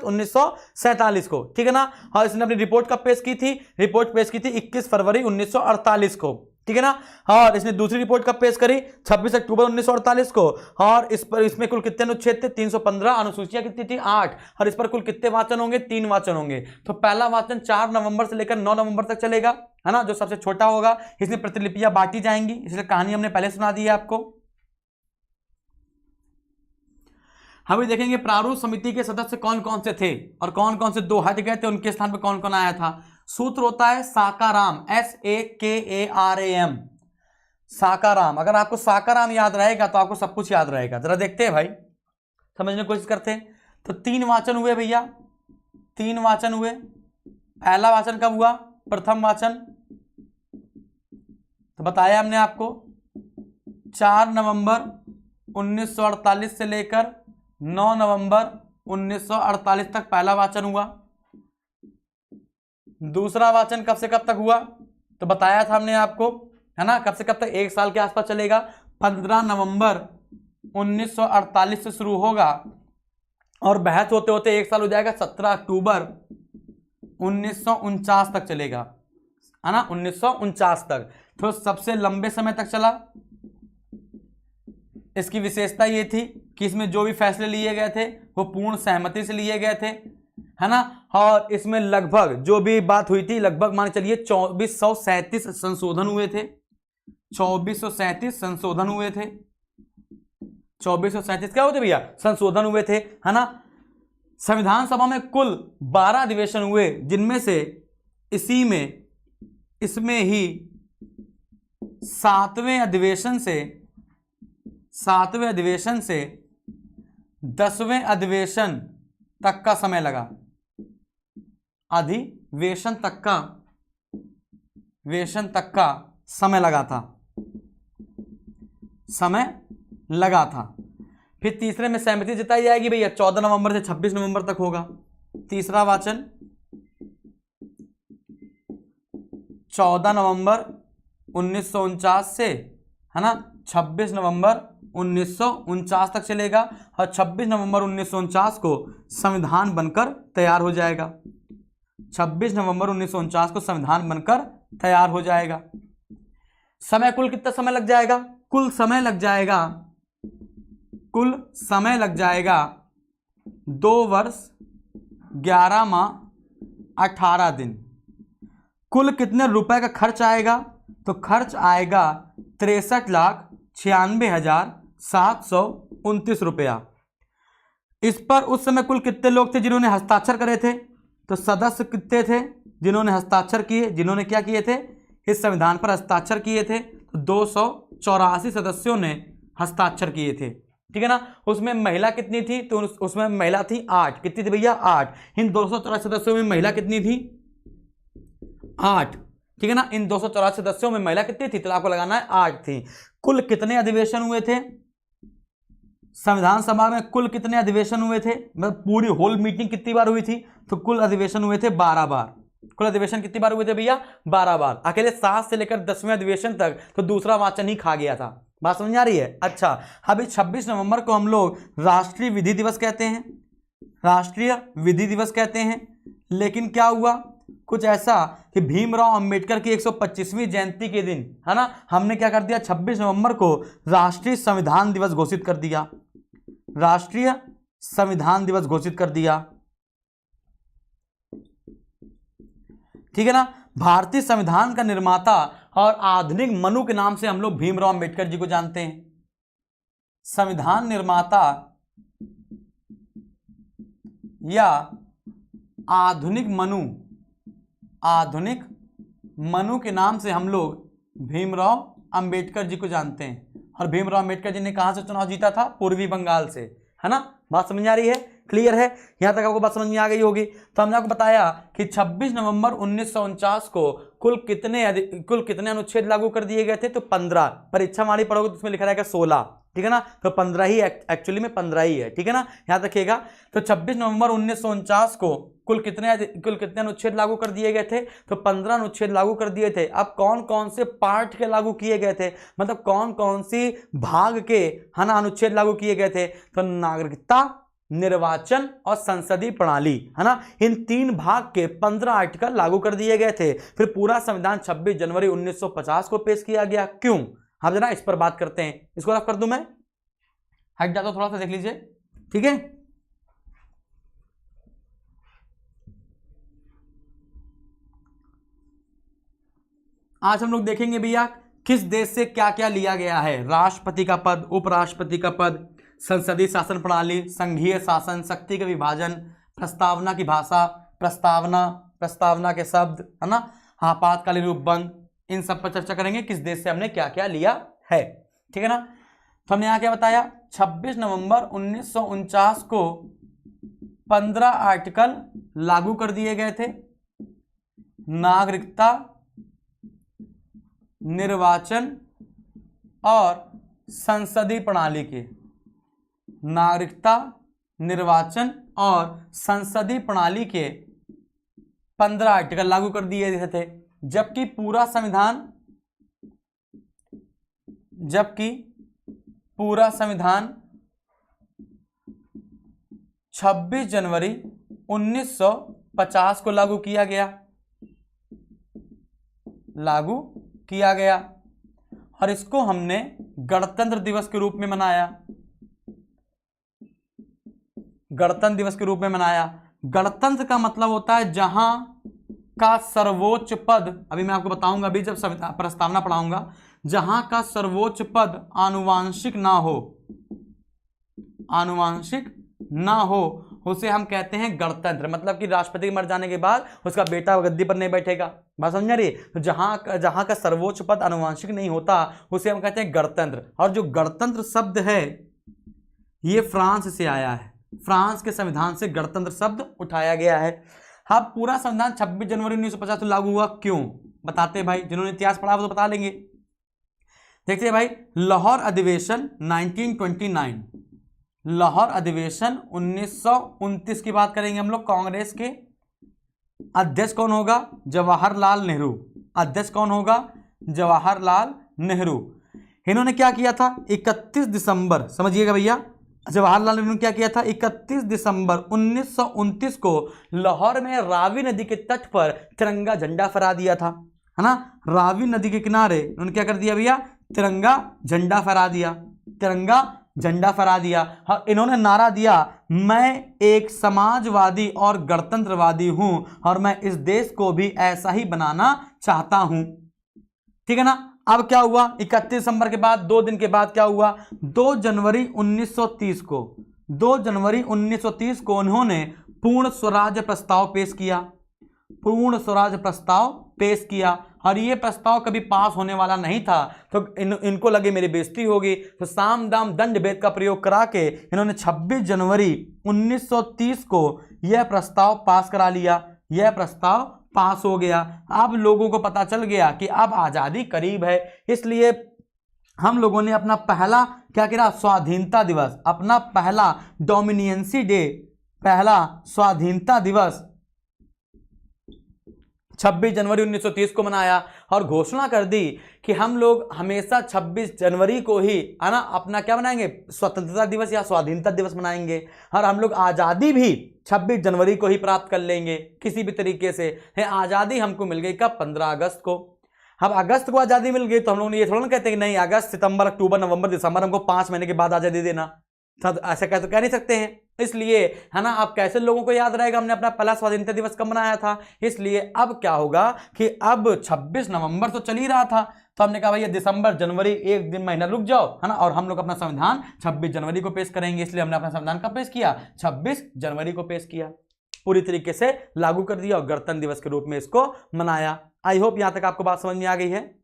1947 को, ठीक है ना। और इसने अपनी रिपोर्ट कब पेश की थी, रिपोर्ट पेश की थी 21 फरवरी 1948 को, ठीक है ना। और इसने दूसरी रिपोर्ट कब पेश करी, 26 अक्टूबर 1948 को। और इसमें कुल कितने अनुच्छेद थे, 315, अनुसूचियां कितनी थी, 8। और इस पर कुल कितने वाचन होंगे, 3 वाचन होंगे। तो पहला वाचन 4 नवंबर से लेकर 9 नवंबर तक चलेगा, है ना, जो सबसे छोटा होगा। इसमें प्रतिलिपियां बांटी जाएंगी, इसलिए कहानी हमने पहले सुना दी है आपको। हम देखेंगे प्रारूप समिति के सदस्य कौन कौन से थे और कौन कौन से 2 हट गए थे, उनके स्थान पर कौन कौन आया था। सूत्र होता है साकाराम, SAKARAM, साकाराम। अगर आपको साकाराम याद रहेगा तो आपको सब कुछ याद रहेगा। जरा देखते हैं भाई, समझने की कोशिश करते हैं। तो 3 वाचन हुए भैया, 3 वाचन हुए। पहला वाचन कब हुआ, प्रथम वाचन तो बताया हमने आपको 4 नवंबर 1948 से लेकर 9 नवंबर 1948 तक पहला वाचन हुआ। दूसरा वाचन कब से कब तक हुआ, तो बताया था हमने आपको, है ना, कब से कब तक, 1 साल के आसपास चलेगा। 15 नवंबर 1948 से शुरू होगा और बहस होते होते 1 साल हो जाएगा, 17 अक्टूबर 1949 तक चलेगा, है ना, 1949 तक। तो सबसे लंबे समय तक चला। इसकी विशेषता ये थी कि इसमें जो भी फैसले लिए गए थे वो पूर्ण सहमति से लिए गए थे, है ना, और इसमें लगभग जो भी बात हुई थी लगभग मान चलिए 2437 संशोधन हुए थे। 2437 संशोधन हुए थे। 2437 क्या होते भैया? संशोधन हुए थे, है ना। संविधान सभा में कुल 12 अधिवेशन हुए, जिनमें से इसमें ही 7वें अधिवेशन से 10वें अधिवेशन तक का समय लगा। अधिवेशन तक का समय लगा था। फिर तीसरे में सहमति जताई जाएगी भैया, 14 नवंबर से 26 नवंबर तक होगा तीसरा वाचन। 14 नवंबर 1949 से, है ना, 26 नवंबर 1949 तक चलेगा और 26 नवंबर 1949 को संविधान बनकर तैयार हो जाएगा। 26 नवंबर 1949 को संविधान बनकर तैयार हो जाएगा। समय कुल कितना समय लग जाएगा? कुल समय लग जाएगा 2 वर्ष 11 माह 18 दिन। कुल कितने रुपए का खर्च आएगा? तो खर्च आएगा 63,96,729 रुपया। इस पर उस समय कुल कितने लोग थे जिन्होंने हस्ताक्षर करे थे? तो सदस्य कितने थे जिन्होंने हस्ताक्षर किए, जिन्होंने क्या किए थे? इस संविधान पर हस्ताक्षर किए थे। तो 284 सदस्यों ने हस्ताक्षर किए थे, ठीक है ना। उसमें महिला कितनी थी? तो उसमें महिला थी 8। कितनी थी भैया? 8। इन 284 सदस्यों में महिला कितनी थी? 8, ठीक है ना। इन 284 सदस्यों में महिला कितनी थी? तो आपको लगाना है 8 थी। कुल कितने अधिवेशन हुए थे संविधान सभा में? कुल कितने अधिवेशन हुए थे? मतलब पूरी होल मीटिंग कितनी बार हुई थी? तो कुल अधिवेशन हुए थे 12 बार। कुल अधिवेशन कितनी बार हुए थे भैया? 12 बार। अकेले 7 से लेकर 10वें अधिवेशन तक तो दूसरा वाचन ही खा गया था। बात समझ आ रही है? अच्छा, अभी 26 नवंबर को हम लोग राष्ट्रीय विधि दिवस कहते हैं, राष्ट्रीय विधि दिवस कहते हैं। लेकिन क्या हुआ? कुछ ऐसा कि भीमराव अंबेडकर की 125वीं जयंती के दिन, है ना, हमने क्या कर दिया? 26 नवंबर को राष्ट्रीय संविधान दिवस घोषित कर दिया। राष्ट्रीय संविधान दिवस घोषित कर दिया, ठीक है ना। भारतीय संविधान का निर्माता और आधुनिक मनु के नाम से हम लोग भीमराव अंबेडकर जी को जानते हैं। संविधान निर्माता या आधुनिक मनु के नाम से हम लोग भीमराव अंबेडकर जी को जानते हैं। और भीमराव अंबेडकर जी ने कहां से चुनाव जीता था? पूर्वी बंगाल से, है ना। बात समझ आ रही है? क्लियर है? यहां तक आपको बात समझ में आ गई होगी। तो हमने आपको बताया कि 26 नवंबर 1949 को कुल कितने अनुच्छेद लागू कर दिए गए थे? तो 15। परीक्षा मारी पढ़ोगे तो उसमें लिखा रहेगा 16, ठीक है ना। तो 15 ही, एक्चुअली में 15 ही है, ठीक है ना, याद रखिएगा। तो 26 नवंबर 1949 को कुल कितने अनुच्छेद लागू कर दिए गए थे? तो 15 अनुच्छेद लागू कर दिए थे। अब कौन कौन से पार्ट के लागू किए गए थे, मतलब कौन कौन सी भाग के, है ना, अनुच्छेद लागू किए गए थे? तो नागरिकता, निर्वाचन और संसदीय प्रणाली, है ना, इन 3 भाग के 15 आर्टिकल लागू कर दिए गए थे। फिर पूरा संविधान 26 जनवरी 1950 को पेश किया गया। क्यों? हम जरा इस पर बात करते हैं। इसको रफ कर दूं मैं, हट जाता हूं, थोड़ा सा देख लीजिए, ठीक है। आज हम लोग देखेंगे भैया किस देश से क्या क्या लिया गया है। राष्ट्रपति का पद, उपराष्ट्रपति का पद, संसदीय शासन प्रणाली, संघीय शासन, शक्ति का विभाजन, प्रस्तावना की भाषा, प्रस्तावना के शब्द, है ना, आपातकालीन उपबंध, इन सब पर चर्चा करेंगे किस देश से हमने क्या क्या लिया है, ठीक है ना। तो हमने यहाँ क्या बताया? 26 नवंबर 1949 को 15 आर्टिकल लागू कर दिए गए थे। नागरिकता, निर्वाचन और संसदीय प्रणाली के, नागरिकता, निर्वाचन और संसदीय प्रणाली के 15 आर्टिकल लागू कर दिए गए थे। जबकि पूरा संविधान 26 जनवरी 1950 को लागू किया गया और इसको हमने गणतंत्र दिवस के रूप में मनाया। गणतंत्र का मतलब होता है जहां का सर्वोच्च पद, अभी मैं आपको बताऊंगा, अभी जब प्रस्तावना पढ़ाऊंगा, जहां का सर्वोच्च पद आनुवांशिक ना हो उसे हम कहते हैं गणतंत्र। मतलब कि राष्ट्रपति के मर जाने के बाद उसका बेटा गद्दी पर नहीं बैठेगा, बात समझ रही? तो जहां का सर्वोच्च पद आनुवांशिक नहीं होता उसे हम कहते हैं गणतंत्र। और जो गणतंत्र शब्द है ये फ्रांस से आया है, फ्रांस के संविधान से गणतंत्र शब्द उठाया गया है। हाँ, पूरा संविधान 26 जनवरी 1950 में लागू हुआ, क्यों बताते भाई? जिन्होंने इतिहास पढ़ा वो तो बता लेंगे। देखिए भाई, लाहौर अधिवेशन 1929, लाहौर अधिवेशन 1929 की बात करेंगे हम लोग। कांग्रेस के अध्यक्ष कौन होगा? जवाहरलाल नेहरू। अध्यक्ष कौन होगा? जवाहरलाल नेहरू। इन्होंने क्या किया था? 31 दिसंबर, समझिएगा भैया, जवाहरलाल नेहरू ने क्या किया था? 31 दिसंबर 1929 को लाहौर में रावी नदी के तट पर तिरंगा झंडा फहरा दिया था, है ना? रावी नदी के किनारे उन्होंने क्या कर दिया भैया? तिरंगा झंडा फहरा दिया। हाँ, इन्होंने नारा दिया, मैं एक समाजवादी और गणतंत्रवादी हूं और मैं इस देश को भी ऐसा ही बनाना चाहता हूं। ठीक है ना? अब क्या हुआ? 31 दिसंबर के बाद 2 दिन के बाद क्या हुआ? 2 जनवरी 1930 को उन्होंने पूर्ण स्वराज प्रस्ताव पेश किया और ये प्रस्ताव कभी पास होने वाला नहीं था। तो इनको लगे मेरी बेइज्जती होगी, तो साम दाम दंड भेद का प्रयोग करा के इन्होंने 26 जनवरी 1930 को यह प्रस्ताव पास करा लिया। यह प्रस्ताव पास हो गया। अब लोगों को पता चल गया कि अब आजादी करीब है, इसलिए हम लोगों ने अपना पहला क्या किया? स्वाधीनता दिवस, अपना पहला डोमिनियंसी डे, पहला स्वाधीनता दिवस 26 जनवरी 1930 को मनाया और घोषणा कर दी कि हम लोग हमेशा 26 जनवरी को ही, है ना, अपना क्या मनाएंगे? स्वतंत्रता दिवस या स्वाधीनता दिवस मनाएंगे। और हम लोग आज़ादी भी 26 जनवरी को ही प्राप्त कर लेंगे किसी भी तरीके से। है, आज़ादी हमको मिल गई कब? 15 अगस्त को। अब अगस्त को आज़ादी मिल गई तो हम लोग ये थोड़ा ना कहते हैं कि नहीं अगस्त, सितंबर, अक्टूबर, नवंबर, दिसंबर, हमको 5 महीने के बाद आज़ादी देना। ऐसा कह नहीं सकते हैं। इसलिए, है ना, आप कैसे लोगों को याद रहेगा हमने अपना पहला स्वाधीनता दिवस कब मनाया था? इसलिए अब क्या होगा कि अब 26 नवंबर तो चल ही रहा था, तो हमने कहा भैया दिसंबर, जनवरी, एक दिन महीना रुक जाओ, है ना, और हम लोग अपना संविधान 26 जनवरी को पेश करेंगे। इसलिए हमने अपना संविधान कब पेश किया? 26 जनवरी को पेश किया, पूरी तरीके से लागू कर दिया और गणतंत्र दिवस के रूप में इसको मनाया। आई होप यहां तक आपको बात समझ में आ गई है।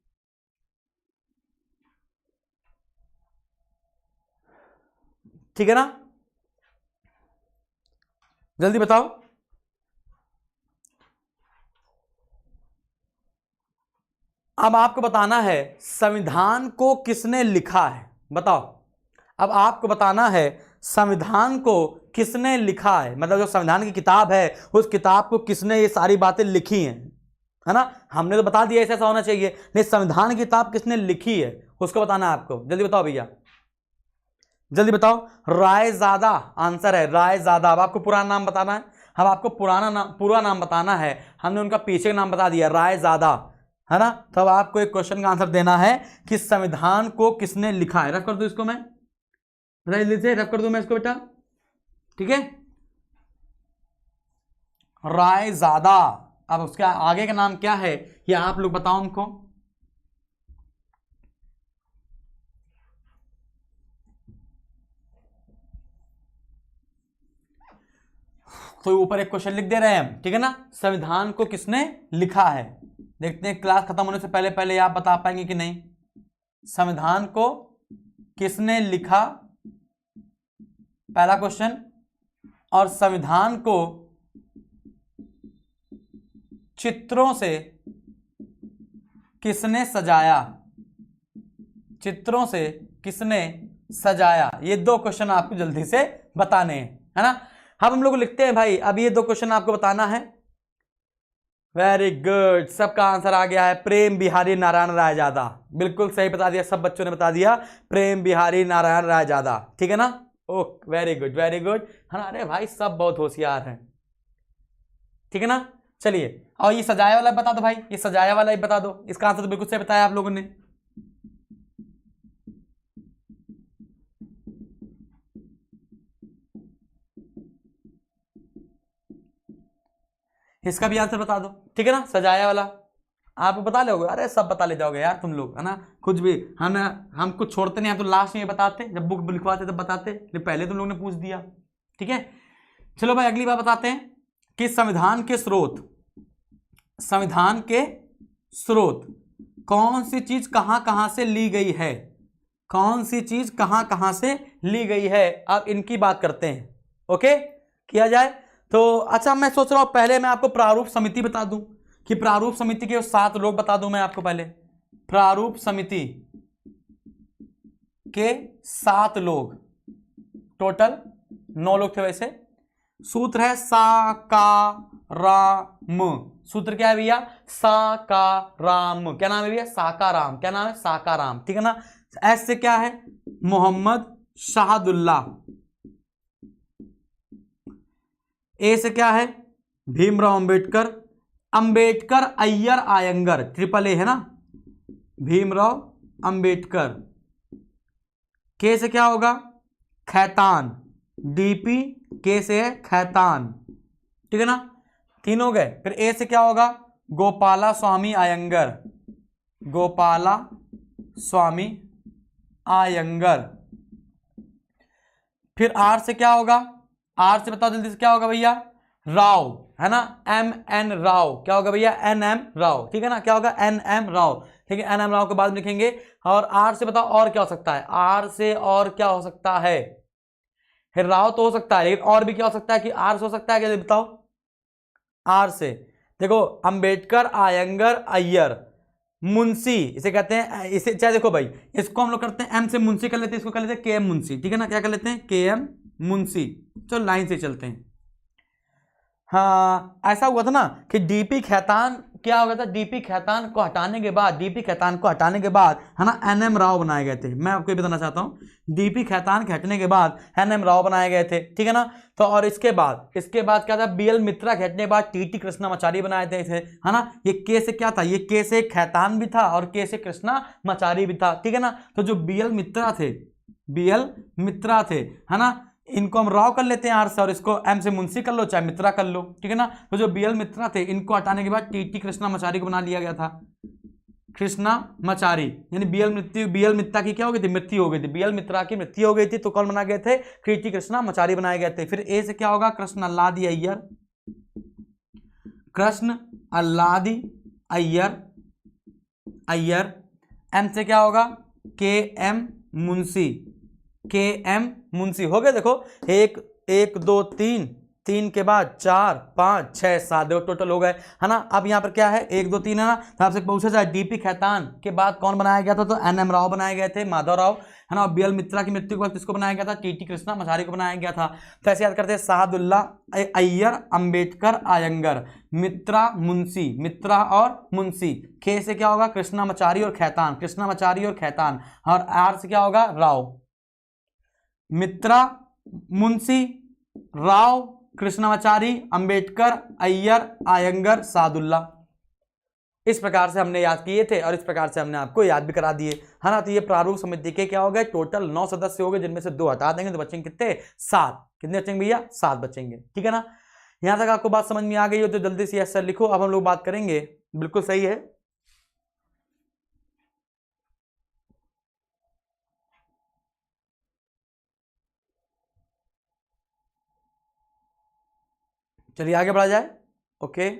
ठीक है ना? जल्दी बताओ। अब आपको बताना है संविधान को किसने लिखा है, बताओ। अब आपको बताना है संविधान को किसने लिखा है, मतलब जो संविधान की किताब है उस किताब को किसने ये सारी बातें लिखी हैं, है ना? हमने तो बता दिया ऐसा होना चाहिए, नहीं, संविधान की किताब किसने लिखी है उसको बताना है आपको। जल्दी बताओ भैया, जल्दी बताओ। रायजादा आंसर है, रायजादा। अब आपको पुराना नाम बताना है, अब आपको पूरा नाम बताना है। हमने उनका पीछे का नाम बता दिया, रायजादा, है ना? तो अब आपको एक क्वेश्चन का आंसर देना है कि संविधान को किसने लिखा है। रफ कर दो इसको, मैं रफ कर दू मैं इसको बेटा, ठीक है? रायजादा। अब उसका आगे का नाम क्या है ये आप लोग बताओ हमको। तो ऊपर एक क्वेश्चन लिख दे रहे हैं हम, ठीक है ना? संविधान को किसने लिखा है। देखते हैं क्लास खत्म होने से पहले पहले आप बता पाएंगे कि नहीं। संविधान को किसने लिखा, पहला क्वेश्चन। और संविधान को चित्रों से किसने सजाया, चित्रों से किसने सजाया। ये 2 क्वेश्चन आपको जल्दी से बताने हैं, है ना? अब हम लोग लिखते हैं भाई, अब ये 2 क्वेश्चन आपको बताना है। वेरी गुड, सबका आंसर आ गया है प्रेम बिहारी नारायण रायजादा। बिल्कुल सही बता दिया, सब बच्चों ने बता दिया प्रेम बिहारी नारायण रायजादा। ठीक है ना, okay very good very good, है ना। अरे भाई सब बहुत होशियार हैं। ठीक है ना, चलिए और ये सजाया वाला बता दो भाई, ये सजाया वाला ही बता दो, इसका आंसर तो बिल्कुल सही बताया आप लोगों ने। इसका भी आंसर बता दो। ठीक है ना, सजाया वाला आप बता लोगे, अरे सब बता ले जाओगे यार तुम लोग, है ना। कुछ भी हम कुछ छोड़ते नहीं, हम तो लास्ट में बताते, जब बुक लिखवाते तब बताते, पहले तुम लोग ने पूछ दिया। ठीक है, चलो भाई अगली बात बताते हैं कि संविधान के स्रोत कौन सी चीज कहां कहां से ली गई है, कौन सी चीज कहां कहां से ली गई है, अब इनकी बात करते हैं। ओके, किया जाए तो अच्छा, मैं सोच रहा हूं पहले मैं आपको प्रारूप समिति बता दूं, कि प्रारूप समिति के 7 लोग बता दूं मैं आपको पहले। प्रारूप समिति के 7 लोग, टोटल 9 लोग थे वैसे। सूत्र है साकाराम, सूत्र क्या है भैया, साकाराम। क्या नाम है भैया, साकाराम। क्या नाम है, साकाराम। ठीक है ना, एस से क्या है, मोहम्मद शाहदुल्ला। ए से क्या है, भीमराव अंबेडकर, अंबेडकर अय्यर आयंगर, ट्रिपल ए है ना, भीमराव अंबेडकर। के से क्या होगा, खैतान, डीपी के से है खैतान। ठीक है ना, 3 हो गए। फिर ए से क्या होगा, गोपाला स्वामी अयंगर, गोपाला स्वामी अयंगर। फिर आर से क्या होगा, आर से बताओ जल्दी से क्या होगा भैया, राव, है ना, एम एन राव। क्या होगा भैया, एन एम राव। ठीक है ना, क्या होगा, एन एम राव। ठीक है, एन एम राव के बाद लिखेंगे। और आर से बताओ और क्या हो सकता है, आर से और क्या हो सकता है, राव तो हो सकता है, लेकिन और भी क्या हो सकता है, कि आर से हो सकता है क्या, बताओ। आर से देखो, अंबेडकर, आयंगर, अय्यर, मुंशी इसे कहते हैं, इसे चाहे देखो भाई, इसको हम लोग करते हैं एम से मुंशी कर लेते हैं, इसको कर लेते हैं के एम मुंशी। ठीक है ना, क्या कर लेते हैं, के एम मुंशी। चलो लाइन से चलते हैं। हाँ, ऐसा हुआ था ना कि डीपी खैतान, क्या हो गया था, डीपी खैतान को हटाने के बाद, डीपी खैतान को हटाने के बाद, है ना, एनएम राव बनाए गए थे। मैं आपको ये बताना चाहता हूँ, डीपी खैतान के हटने के बाद एनएम राव बनाए गए थे। ठीक है ना, तो और इसके बाद क्या था, बीएल मित्रा के हटने के बाद टीटी कृष्णामाचारी बनाए थे, है ना। ये के से क्या था, ये के से खैतान भी था और के से कृष्णामाचारी भी था। ठीक है ना, तो जो बीएल मित्रा थे, है ना, इनको हम राव कर लेते हैं आर से, और इसको एम से मुंशी कर लो चाहे मित्रा कर लो। ठीक है ना, तो जो बीएल मित्रा थे इनको हटाने के बाद टीटी कृष्णामाचारी को बना लिया गया था, कृष्णामाचारी। यानी बीएल मित्रा की क्या हो गई थी, मृत्यु हो गई थी, बीएल मित्रा की मृत्यु हो गई थी, तो कौन बना गए थे, टीटी कृष्णामाचारी बनाए गए थे। फिर ए से क्या होगा, कृष्ण अल्लादी अय्यर, कृष्ण अल्लादी अय्यर। एम से क्या होगा, के एम मुंशी, के एम मुंशी। हो गए, देखो 1 1 2 3, 3 के बाद 4 5 6 7, देखो टोटल हो गए, है ना। अब यहाँ पर क्या है, 1 2 3 है ना, तो आपसे पूछा जाए डीपी खैतान के बाद कौन बनाया गया था, तो एनएम राव बनाए गए थे, माधव राव, है ना। बीएल मित्रा की मृत्यु के बाद किसको बनाया गया था, टीटी कृष्णामाचारी को बनाया गया था। तो ऐसे याद करते हैं, शाहदुल्ला, अय्यर, अंबेडकर, आयंगर, मित्रा, मुंशी, मित्रा और मुंशी। खे से क्या होगा, कृष्णामाचारी और खैतान, कृष्णामाचारी और खैतान। और आर से क्या होगा, राव, मित्रा, मुंशी, राव, कृष्णामाचारी, अंबेडकर, अय्यर, आयंगर, सादुल्ला। इस प्रकार से हमने याद किए थे और इस प्रकार से हमने आपको याद भी करा दिए, है ना। तो ये प्रारूप समिति के क्या हो गए, टोटल 9 सदस्य हो गए, जिनमें से 2 हटा देंगे तो बचेंगे कितने, 7। कितने बचेंगे भैया, 7 बचेंगे। ठीक है ना, यहां तक आपको बात समझ में आ गई हो तो जल्दी से यस सर लिखो। अब हम लोग बात करेंगे, बिल्कुल सही है, चलिए आगे बढ़ा जाए। ओके,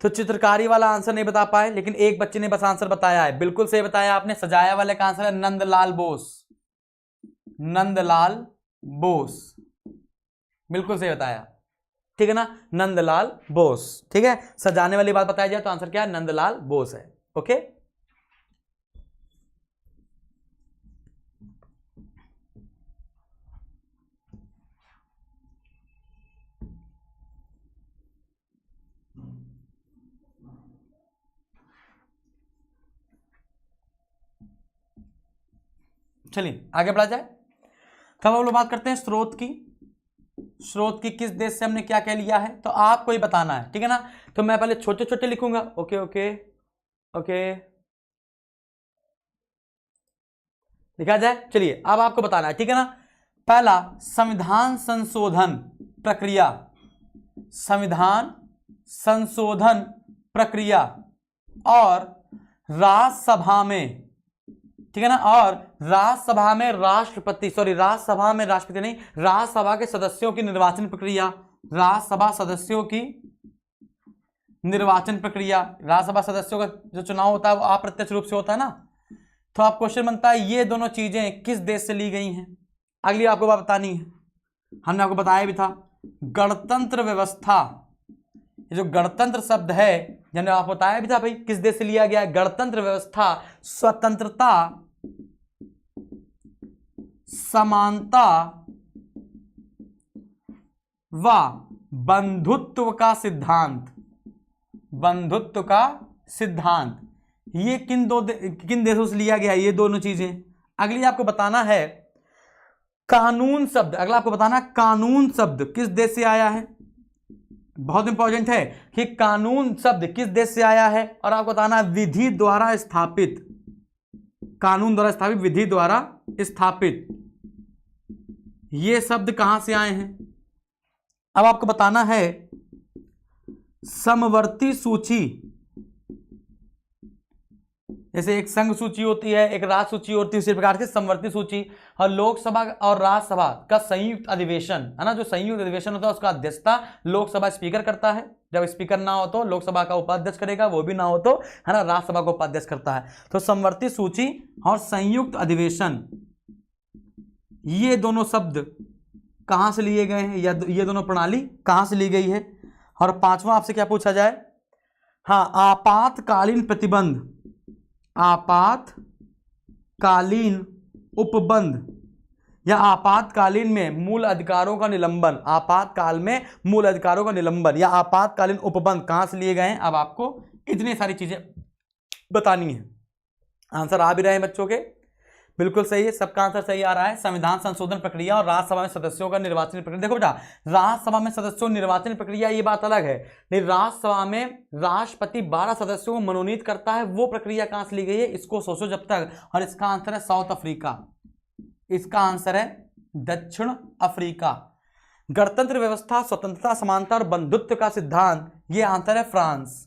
तो चित्रकारी वाला आंसर नहीं बता पाए, लेकिन एक बच्चे ने बस आंसर बताया है, बिल्कुल सही बताया आपने। सजाया वाले का आंसर है नंदलाल बोस, नंदलाल बोस, बिल्कुल सही बताया। ठीक है ना, नंदलाल बोस। ठीक है, सजाने वाली बात बताई जाए तो आंसर क्या है, नंदलाल बोस है। ओके, चलिए आगे बढ़ा जाए। तब हम लोग बात करते हैं स्रोत की। स्रोत की किस देश से हमने क्या कह लिया है, तो आपको ही बताना है, ठीक है ना। तो मैं पहले छोटे छोटे लिखूंगा, ओके ओके ओके, लिखा जाए। चलिए अब आपको बताना है, ठीक है ना। पहला, संविधान संशोधन प्रक्रिया, संविधान संशोधन प्रक्रिया और राज्यसभा में, ठीक है ना, और राज्यसभा में राष्ट्रपति, सॉरी राज्यसभा में राष्ट्रपति नहीं, राज्यसभा के सदस्यों की निर्वाचन प्रक्रिया, राज्यसभा सदस्यों की निर्वाचन प्रक्रिया। राज्यसभा सदस्यों का जो चुनाव होता है वो अप्रत्यक्ष रूप से होता है ना। तो आप क्वेश्चन बनता है ये दोनों चीजें किस देश से ली गई हैं। अगली आपको बात बतानी है, हमने आपको बताया भी था गणतंत्र व्यवस्था। ये जो गणतंत्र शब्द है जिन्हें आपको बताया भी था भाई किस देश से लिया गया है। गणतंत्र व्यवस्था स्वतंत्रता, समानता व बंधुत्व का सिद्धांत, बंधुत्व का सिद्धांत, ये किन देशों से लिया गया है, ये दोनों चीजें। अगली आपको बताना है कानून शब्द, अगला आपको बताना कानून शब्द किस देश से आया है। बहुत इंपॉर्टेंट है कि कानून शब्द किस देश से आया है, और आपको बताना विधि द्वारा स्थापित, कानून द्वारा स्थापित, विधि द्वारा स्थापित, ये शब्द कहां से आए हैं। अब आपको बताना है समवर्ती सूची, जैसे एक संघ सूची होती है, एक राज्य सूची होती है, उसी प्रकार से समवर्ती सूची। और लोकसभा और राज्यसभा का संयुक्त अधिवेशन है ना, जो संयुक्त अधिवेशन होता है उसका अध्यक्षता लोकसभा स्पीकर करता है। जब स्पीकर ना हो तो लोकसभा का उपाध्यक्ष करेगा, वो भी ना हो तो है ना राज्यसभा का उपाध्यक्ष करता है। तो समवर्ती सूची और संयुक्त अधिवेशन, ये दोनों शब्द कहां से लिए गए हैं, या ये दोनों प्रणाली कहां से ली गई है। और पांचवा आपसे क्या पूछा जाए, हाँ आपातकालीन प्रतिबंध, आपातकालीन उपबंध या आपातकालीन में मूल अधिकारों का निलंबन, आपातकाल में मूल अधिकारों का निलंबन या आपातकालीन उपबंध कहां से लिए गए हैं। अब आपको इतनी सारी चीजें बतानी है। आंसर आ भी रहे हैं बच्चों के, बिल्कुल सही है, सबका आंसर सही आ रहा है। संविधान संशोधन प्रक्रिया और राज्यसभा में सदस्यों का निर्वाचन प्रक्रिया। देखो बेटा, राज्यसभा में सदस्यों निर्वाचन प्रक्रिया ये बात अलग है, लेकिन राज्यसभा में राष्ट्रपति 12 सदस्यों को मनोनीत करता है, वो प्रक्रिया कहां से ली गई है, इसको सोचो जब तक। और इसका आंसर है साउथ अफ्रीका, इसका आंसर है दक्षिण अफ्रीका। गणतंत्र व्यवस्था, स्वतंत्रता, समानता और बंधुत्व का सिद्धांत, ये आंसर है फ्रांस,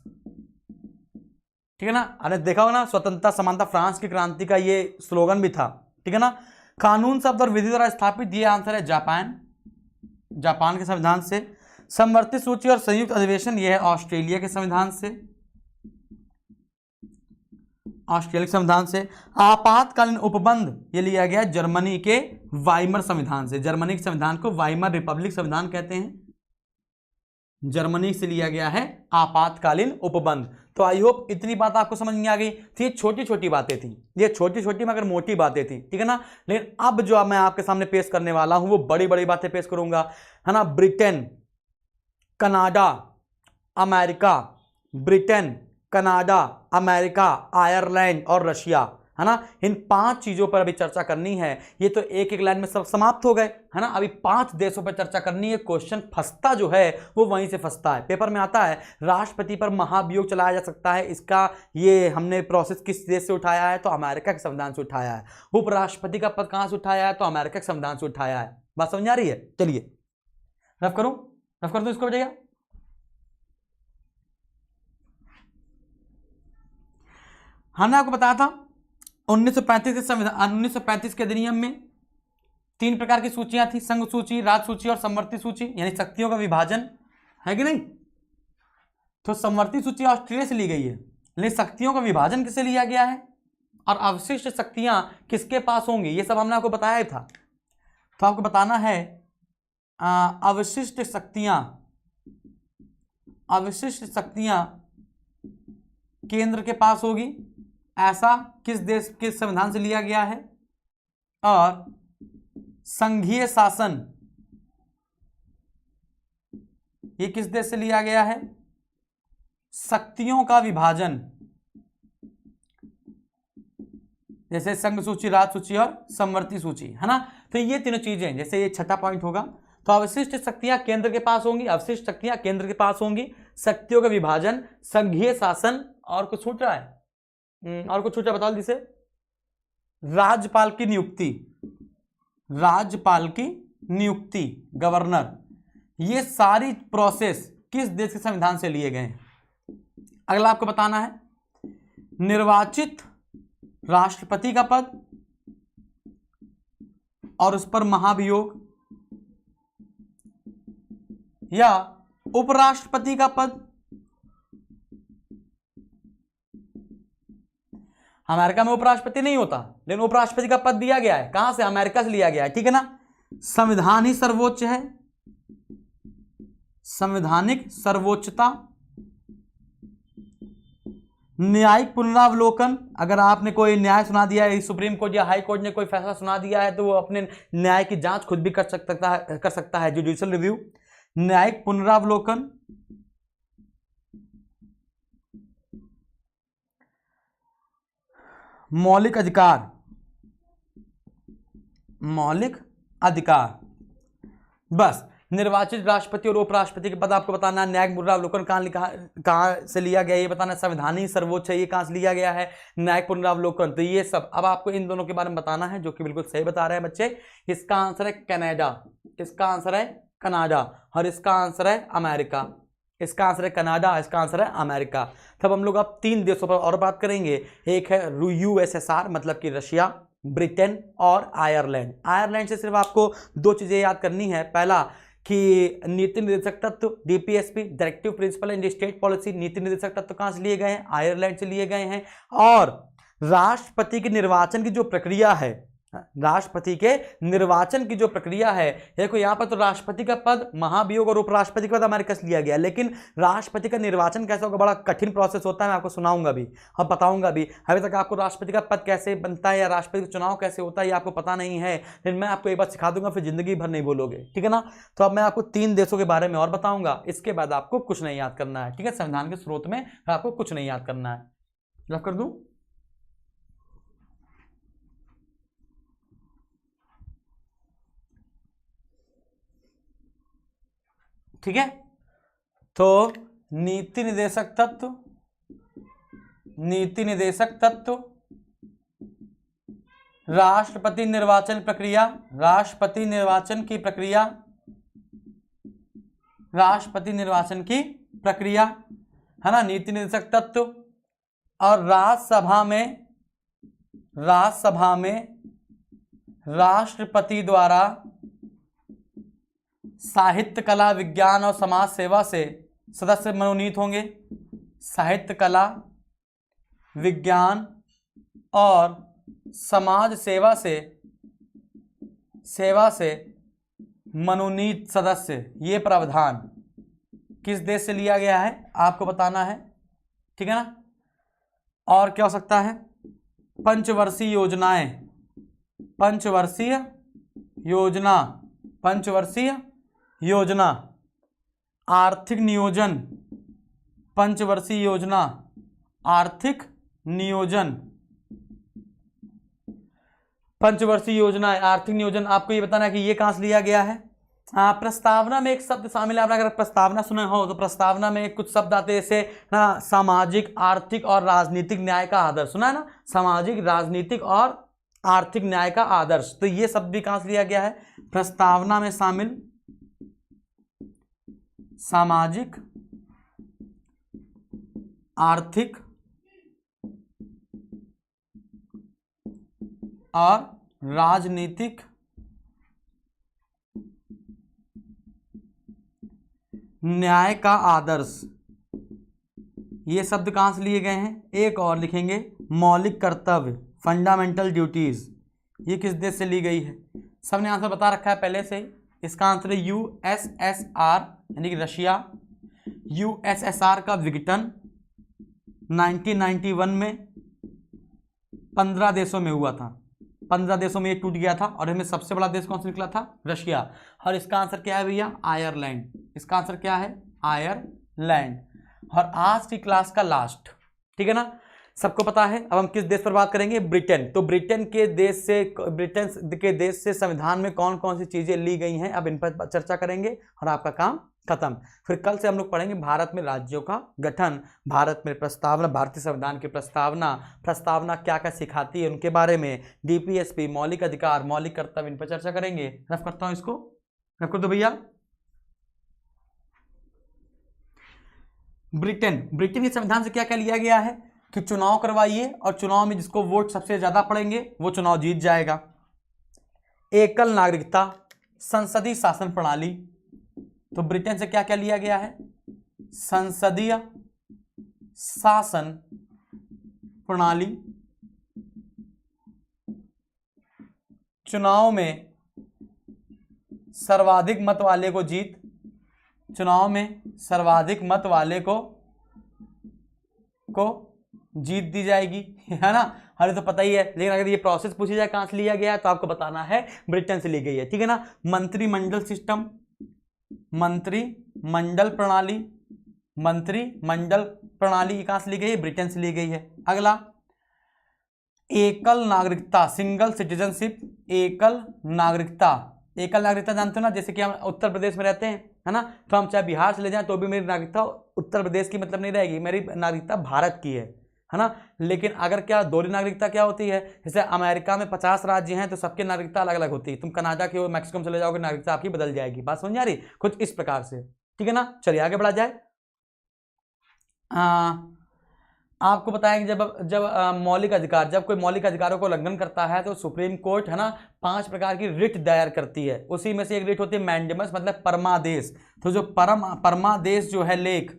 ठीक है ना। अरे देखा होगा ना, स्वतंत्रता समानता, फ्रांस की क्रांति का ये स्लोगन भी था, ठीक है ना। कानून शब्द और विधि द्वारा स्थापित, ये आंसर है जापान, जापान के संविधान से। समवर्ती सूची और संयुक्त अधिवेशन, ये है ऑस्ट्रेलिया के संविधान से, ऑस्ट्रेलिया के संविधान से। आपातकालीन उपबंध, ये लिया गया जर्मनी के वाइमर संविधान से, जर्मनी के संविधान को वाइमर रिपब्लिक संविधान कहते हैं, जर्मनी से लिया गया है आपातकालीन उपबंध। तो आई होप इतनी बात आपको समझ में आ गई थी। छोटी छोटी बातें थी, ये छोटी छोटी मगर मोटी बातें थी, ठीक है ना। लेकिन अब जो मैं आपके सामने पेश करने वाला हूं वो बड़ी बड़ी बातें पेश करूंगा, है ना। Britain, Canada, America, Britain, Canada, America, Ireland और रशिया, है ना, इन 5 चीजों पर अभी चर्चा करनी है। ये तो एक एक लाइन में सब समाप्त हो गए, है ना। अभी 5 देशों पर चर्चा करनी है। क्वेश्चन फंसता जो है वो वहीं से फंसता है, पेपर में आता है राष्ट्रपति पर महाभियोग चलाया जा सकता है, इसका ये हमने प्रोसेस किस देश से उठाया है, तो अमेरिका के संविधान से उठाया है। उपराष्ट्रपति का पद कहां से उठाया है, तो अमेरिका के संविधान से उठाया है। बात समझ आ रही है। चलिए रफ करूं, रफ कर दो इसको बेटा। हमने आपको बताया था 1935 के संविधान, 1935 के अधिनियम में 3 प्रकार की सूचियां थी, संघ सूची, राज्य सूची और समवर्ती सूची, यानी शक्तियों का विभाजन, है कि नहीं। तो समवर्ती सूची ऑस्ट्रेलिया से ली गई है, लेकिन शक्तियों का विभाजन किससे लिया गया है, और अवशिष्ट शक्तियां किसके पास होंगी, ये सब हमने आपको बताया ही था। तो आपको बताना है अवशिष्ट शक्तियां, अवशिष्ट शक्तियां केंद्र के पास होगी, ऐसा किस देश के संविधान से लिया गया है। और संघीय शासन, ये किस देश से लिया गया है। शक्तियों का विभाजन, जैसे संघ सूची, राज सूची और समवर्ती सूची, है ना। तो ये तीनों चीजें, जैसे ये छठा पॉइंट होगा, तो अवशिष्ट शक्तियां केंद्र के पास होंगी, अवशिष्ट शक्तियां केंद्र के पास होंगी, शक्तियों का विभाजन, संघीय शासन, और कुछ छूट रहा है, और कुछ छूट रहा है, बताओ जिसे, राज्यपाल की नियुक्ति, राज्यपाल की नियुक्ति, गवर्नर, ये सारी प्रोसेस किस देश के संविधान से लिए गए हैं। अगला आपको बताना है, निर्वाचित राष्ट्रपति का पद और उस पर महाभियोग, या उपराष्ट्रपति का पद। अमेरिका में उपराष्ट्रपति नहीं होता, लेकिन उपराष्ट्रपति का पद दिया गया है, कहां से, अमेरिका से लिया गया है, ठीक है ना। संविधान ही सर्वोच्च है, संवैधानिक सर्वोच्चता। न्यायिक पुनरावलोकन, अगर आपने कोई न्याय सुना दिया है, सुप्रीम कोर्ट या हाई कोर्ट ने कोई फैसला सुना दिया है, तो वो अपने न्याय की जांच खुद भी कर सकता है, जुडिशियल रिव्यू। न्यायिक पुनरावलोकन, मौलिक अधिकार, मौलिक अधिकार। बस निर्वाचित राष्ट्रपति और उपराष्ट्रपति के पद आपको बताना, न्यायिक पुनरावलोकन कहां से लिया गया ये बताना, संविधान ही सर्वोच्च है ये कहां से लिया गया है, न्यायिक पुनरावलोकन, तो ये सब अब आपको इन दोनों के बारे में बताना है, जो कि बिल्कुल सही बता रहे हैं बच्चे। इसका आंसर है कनाडा, इसका आंसर है कनाडा, और इसका आंसर है अमेरिका, इसका आंसर है कनाडा, इसका आंसर है अमेरिका। तब हम लोग अब 3 देशों पर और बात करेंगे, एक है यूएसएसआर मतलब कि रशिया, ब्रिटेन और आयरलैंड। आयरलैंड से सिर्फ आपको 2 चीजें याद करनी है, पहला कि नीति निर्देशक तत्व DPSP, directive principle and state policy, नीति निर्देशक तत्व कहां से लिए गए हैं, आयरलैंड से लिए गए हैं। और राष्ट्रपति के निर्वाचन की जो प्रक्रिया है, राष्ट्रपति के निर्वाचन की जो प्रक्रिया है, देखो यहां पर तो राष्ट्रपति का पद, महाभियोग और उपराष्ट्रपति का पद अमेरिका से लिया गया, लेकिन राष्ट्रपति का निर्वाचन कैसे होगा, बड़ा कठिन प्रोसेस होता है, मैं आपको सुनाऊंगा भी और बताऊंगा भी। अभी तक आपको राष्ट्रपति का पद कैसे बनता है या राष्ट्रपति का चुनाव कैसे होता है ये आपको पता नहीं है, लेकिन मैं आपको एक बार सिखा दूंगा, फिर जिंदगी भर नहीं बोलोगे, ठीक है ना। तो अब मैं आपको 3 देशों के बारे में और बताऊंगा, इसके बाद आपको कुछ नहीं याद करना है, ठीक है। संविधान के स्रोत में आपको कुछ नहीं याद करना है, रख कर दूं। ठीक है, तो नीति निर्देशक तत्व, नीति निर्देशक तत्व, राष्ट्रपति निर्वाचन प्रक्रिया, राष्ट्रपति निर्वाचन की प्रक्रिया, राष्ट्रपति निर्वाचन की प्रक्रिया, है ना, नीति निर्देशक तत्व, और राज्यसभा में, राज्यसभा में राष्ट्रपति द्वारा साहित्य, कला, विज्ञान और समाज सेवा से सदस्य मनोनीत होंगे। साहित्य, कला, विज्ञान और समाज सेवा से मनोनीत सदस्य, ये प्रावधान किस देश से लिया गया है आपको बताना है, ठीक है ना। और क्या हो सकता है, पंचवर्षीय योजनाएं, पंचवर्षीय योजना, पंचवर्षीय योजना, आर्थिक नियोजन, पंचवर्षीय योजना, आर्थिक नियोजन, पंचवर्षीय योजना, आर्थिक नियोजन। आपको ये बताना है कि ये कहां से लिया गया है। प्रस्तावना में एक शब्द शामिल है, आपने अगर प्रस्तावना सुना हो तो प्रस्तावना में कुछ शब्द आते हैं, जैसे ना सामाजिक, आर्थिक और राजनीतिक न्याय का आदर्श, सुना है ना, सामाजिक, राजनीतिक और आर्थिक न्याय का आदर्श, तो ये शब्द भी कहां से लिया गया है, प्रस्तावना में शामिल सामाजिक, आर्थिक और राजनीतिक न्याय का आदर्श, ये शब्द कहां से लिए गए हैं। एक और लिखेंगे, मौलिक कर्तव्य, फंडामेंटल ड्यूटीज, ये किस देश से ली गई है। सबने आंसर बता रखा है पहले से ही, इसका आंसर है यूएसएसआर यानी कि रशिया। यूएसएसआर का विघटन 1991 में 15 देशों में हुआ था, 15 देशों में ये टूट गया था, और इसमें सबसे बड़ा देश कौन सा निकला था, रशिया। और इसका आंसर क्या है भैया, आयरलैंड, इसका आंसर क्या है, आयरलैंड। और आज की क्लास का लास्ट, ठीक है ना, सबको पता है। अब हम किस देश पर बात करेंगे? ब्रिटेन। तो ब्रिटेन के देश से संविधान में कौन कौन सी चीजें ली गई हैं, अब इन पर चर्चा करेंगे और आपका काम खत्म। फिर कल से हम लोग पढ़ेंगे भारत में राज्यों का गठन, भारत में प्रस्तावना, भारतीय संविधान की प्रस्तावना क्या क्या सिखाती है उनके बारे में, डीपीएसपी, मौलिक अधिकार, मौलिक कर्तव्य, इन पर चर्चा करेंगे। रफ करता हूं इसको, रफ कर दो भैया। ब्रिटेन के संविधान से क्या क्या लिया गया है कि चुनाव करवाइए और चुनाव में जिसको वोट सबसे ज्यादा पड़ेंगे वो चुनाव जीत जाएगा। एकल नागरिकता, संसदीय शासन प्रणाली, तो ब्रिटेन से क्या क्या लिया गया है? संसदीय शासन प्रणाली, चुनाव में सर्वाधिक मत वाले को जीत, चुनाव में सर्वाधिक मत वाले को जीत दी जाएगी, है ना। हमें तो पता ही है, लेकिन अगर ये प्रोसेस पूछी जाए कहां से लिया गया है तो आपको बताना है ब्रिटेन से ली गई है, ठीक है ना। मंत्रिमंडल सिस्टम, मंत्रिमंडल प्रणाली कहां से ली गई है? ब्रिटेन से ली गई है। अगला, एकल नागरिकता, सिंगल सिटीजनशिप, एकल नागरिकता जानते हो ना, जैसे कि हम उत्तर प्रदेश में रहते हैं, है ना, तो हम चाहे बिहार से ले जाएं तो भी मेरी नागरिकता उत्तर प्रदेश की मतलब नहीं रहेगी, मेरी नागरिकता भारत की है ना। लेकिन अगर क्या दोहरी नागरिकता क्या होती है, जैसे अमेरिका में 50 राज्य हैं तो सबकी नागरिकता अलग अलग होती है, तुम कनाडा के मैक्सिको में चले जाओगे नागरिकता आपकी बदल जाएगी। बात समझ आ रही? कुछ इस प्रकार से, ठीक है ना। चलिए आगे बढ़ा जाए। आपको बताएं जब मौलिक अधिकार, जब कोई मौलिक अधिकारों को उल्लंघन करता है तो सुप्रीम कोर्ट, है ना, 5 प्रकार की रिट दायर करती है। उसी में से एक रिट होती है मैंडेमस, मतलब परमादेश। तो जो परमादेश जो है लेख,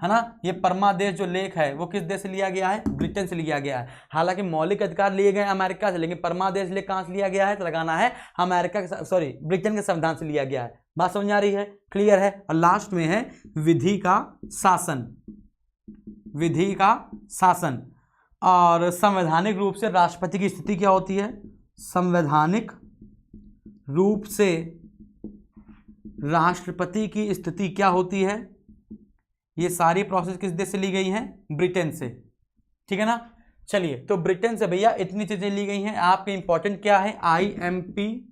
है ना, ये परमादेश जो लेख है वो किस देश से लिया गया है? ब्रिटेन से लिया गया है। हालांकि मौलिक अधिकार लिए गए अमेरिका से, लेकिन परमादेश लेख कहां से लिया गया है? तो लगाना है ब्रिटेन के संविधान से लिया गया है। बात समझ आ रही है? क्लियर है। और लास्ट में है विधि का शासन। और संवैधानिक रूप से राष्ट्रपति की स्थिति क्या होती है? संवैधानिक रूप से राष्ट्रपति की स्थिति क्या होती है? ये सारी प्रोसेस किस देश से ली गई हैं? ब्रिटेन से, ठीक है ना। चलिए, तो ब्रिटेन से भैया इतनी चीजें ली गई हैं। आपके इंपॉर्टेंट क्या है? IMP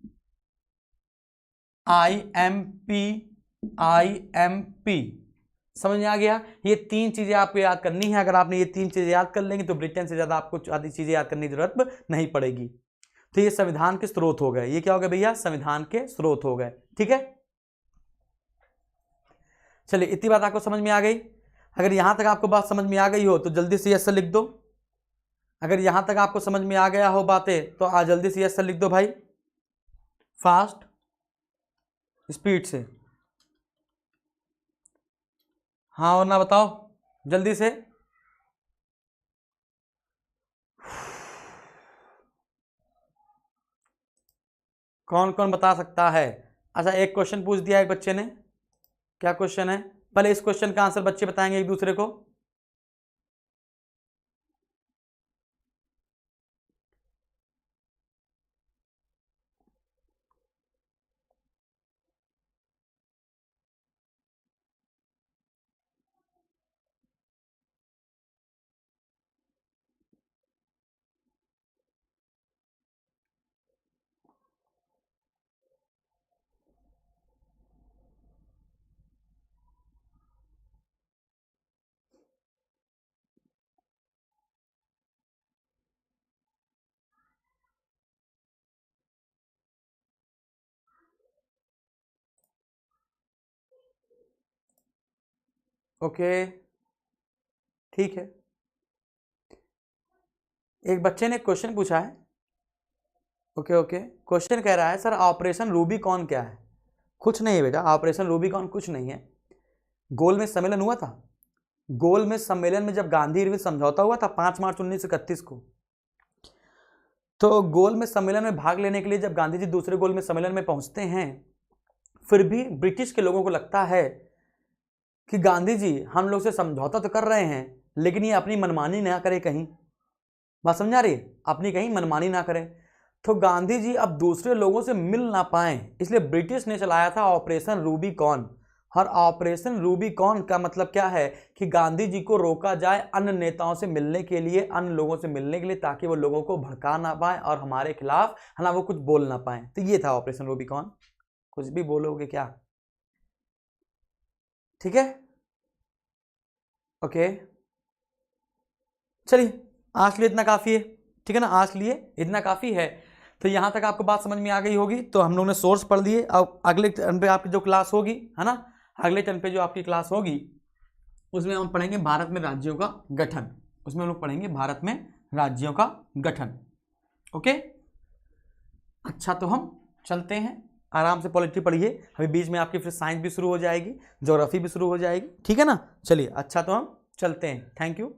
समझ में आ गया। ये 3 चीजें आपको याद करनी है। अगर आपने ये 3 चीजें याद कर लेंगे तो ब्रिटेन से ज्यादा आपको आधी चीजें याद करने की जरूरत नहीं पड़ेगी। तो ये संविधान के स्रोत हो गए। ये क्या हो गए भैया? संविधान के स्रोत हो गए, ठीक है। चलिए, इतनी बात आपको समझ में आ गई। अगर यहां तक आपको बात समझ में आ गई हो तो जल्दी से यस लिख दो। अगर यहां तक आपको समझ में आ गया हो बातें तो आज जल्दी से यस लिख दो भाई, फास्ट स्पीड से। हाँ और ना बताओ जल्दी से। कौन कौन बता सकता है? अच्छा, एक क्वेश्चन पूछ दिया एक बच्चे ने। क्या क्वेश्चन है? पहले इस क्वेश्चन का आंसर बच्चे बताएंगे एक दूसरे को। ओके, ठीक है। एक बच्चे ने क्वेश्चन पूछा है। ओके, क्वेश्चन कह रहा है सर ऑपरेशन रूबिकॉन क्या है? कुछ नहीं है बेटा, ऑपरेशन रूबिकॉन कुछ नहीं है। गोल में सम्मेलन हुआ था। गोल में सम्मेलन में जब गांधी इरविन समझौता हुआ था 5 मार्च 1931 को, तो गोल में सम्मेलन में भाग लेने के लिए जब गांधी जी दूसरे गोल में सम्मेलन में पहुंचते हैं, फिर भी ब्रिटिश के लोगों को लगता है कि गांधी जी हम लोग से समझौता तो कर रहे हैं लेकिन ये अपनी मनमानी ना करे कहीं। बात समझा रही है? अपनी कहीं मनमानी ना करें। तो गांधी जी अब दूसरे लोगों से मिल ना पाए, इसलिए ब्रिटिश ने चलाया था ऑपरेशन रूबिकॉन। और ऑपरेशन रूबिकॉन का मतलब क्या है कि गांधी जी को रोका जाए अन्य नेताओं से मिलने के लिए, अन्य लोगों से मिलने के लिए, ताकि वो लोगों को भड़का ना पाए और हमारे खिलाफ है ना वो कुछ बोल ना पाए। तो ये था ऑपरेशन रूबिकॉन। कुछ भी बोलोगे क्या? ठीक है, ओके, चलिए आज के लिए इतना काफ़ी है, ठीक है ना, आज के लिए इतना काफ़ी है। तो यहाँ तक आपको बात समझ में आ गई होगी। तो हम लोगों ने सोर्स पढ़ लिए। अब अगले टर्न पे आपकी जो क्लास होगी, है ना, अगले टर्न पे जो आपकी क्लास होगी उसमें हम पढ़ेंगे भारत में राज्यों का गठन। उसमें हम लोग पढ़ेंगे भारत में राज्यों का गठन। ओके, अच्छा, तो हम चलते हैं, आराम से पॉलिटी पढ़िए। अभी बीच में आपकी फिर साइंस भी शुरू हो जाएगी, ज्योग्राफी भी शुरू हो जाएगी, ठीक है ना। चलिए, अच्छा, तो हम चलते हैं। Thank you.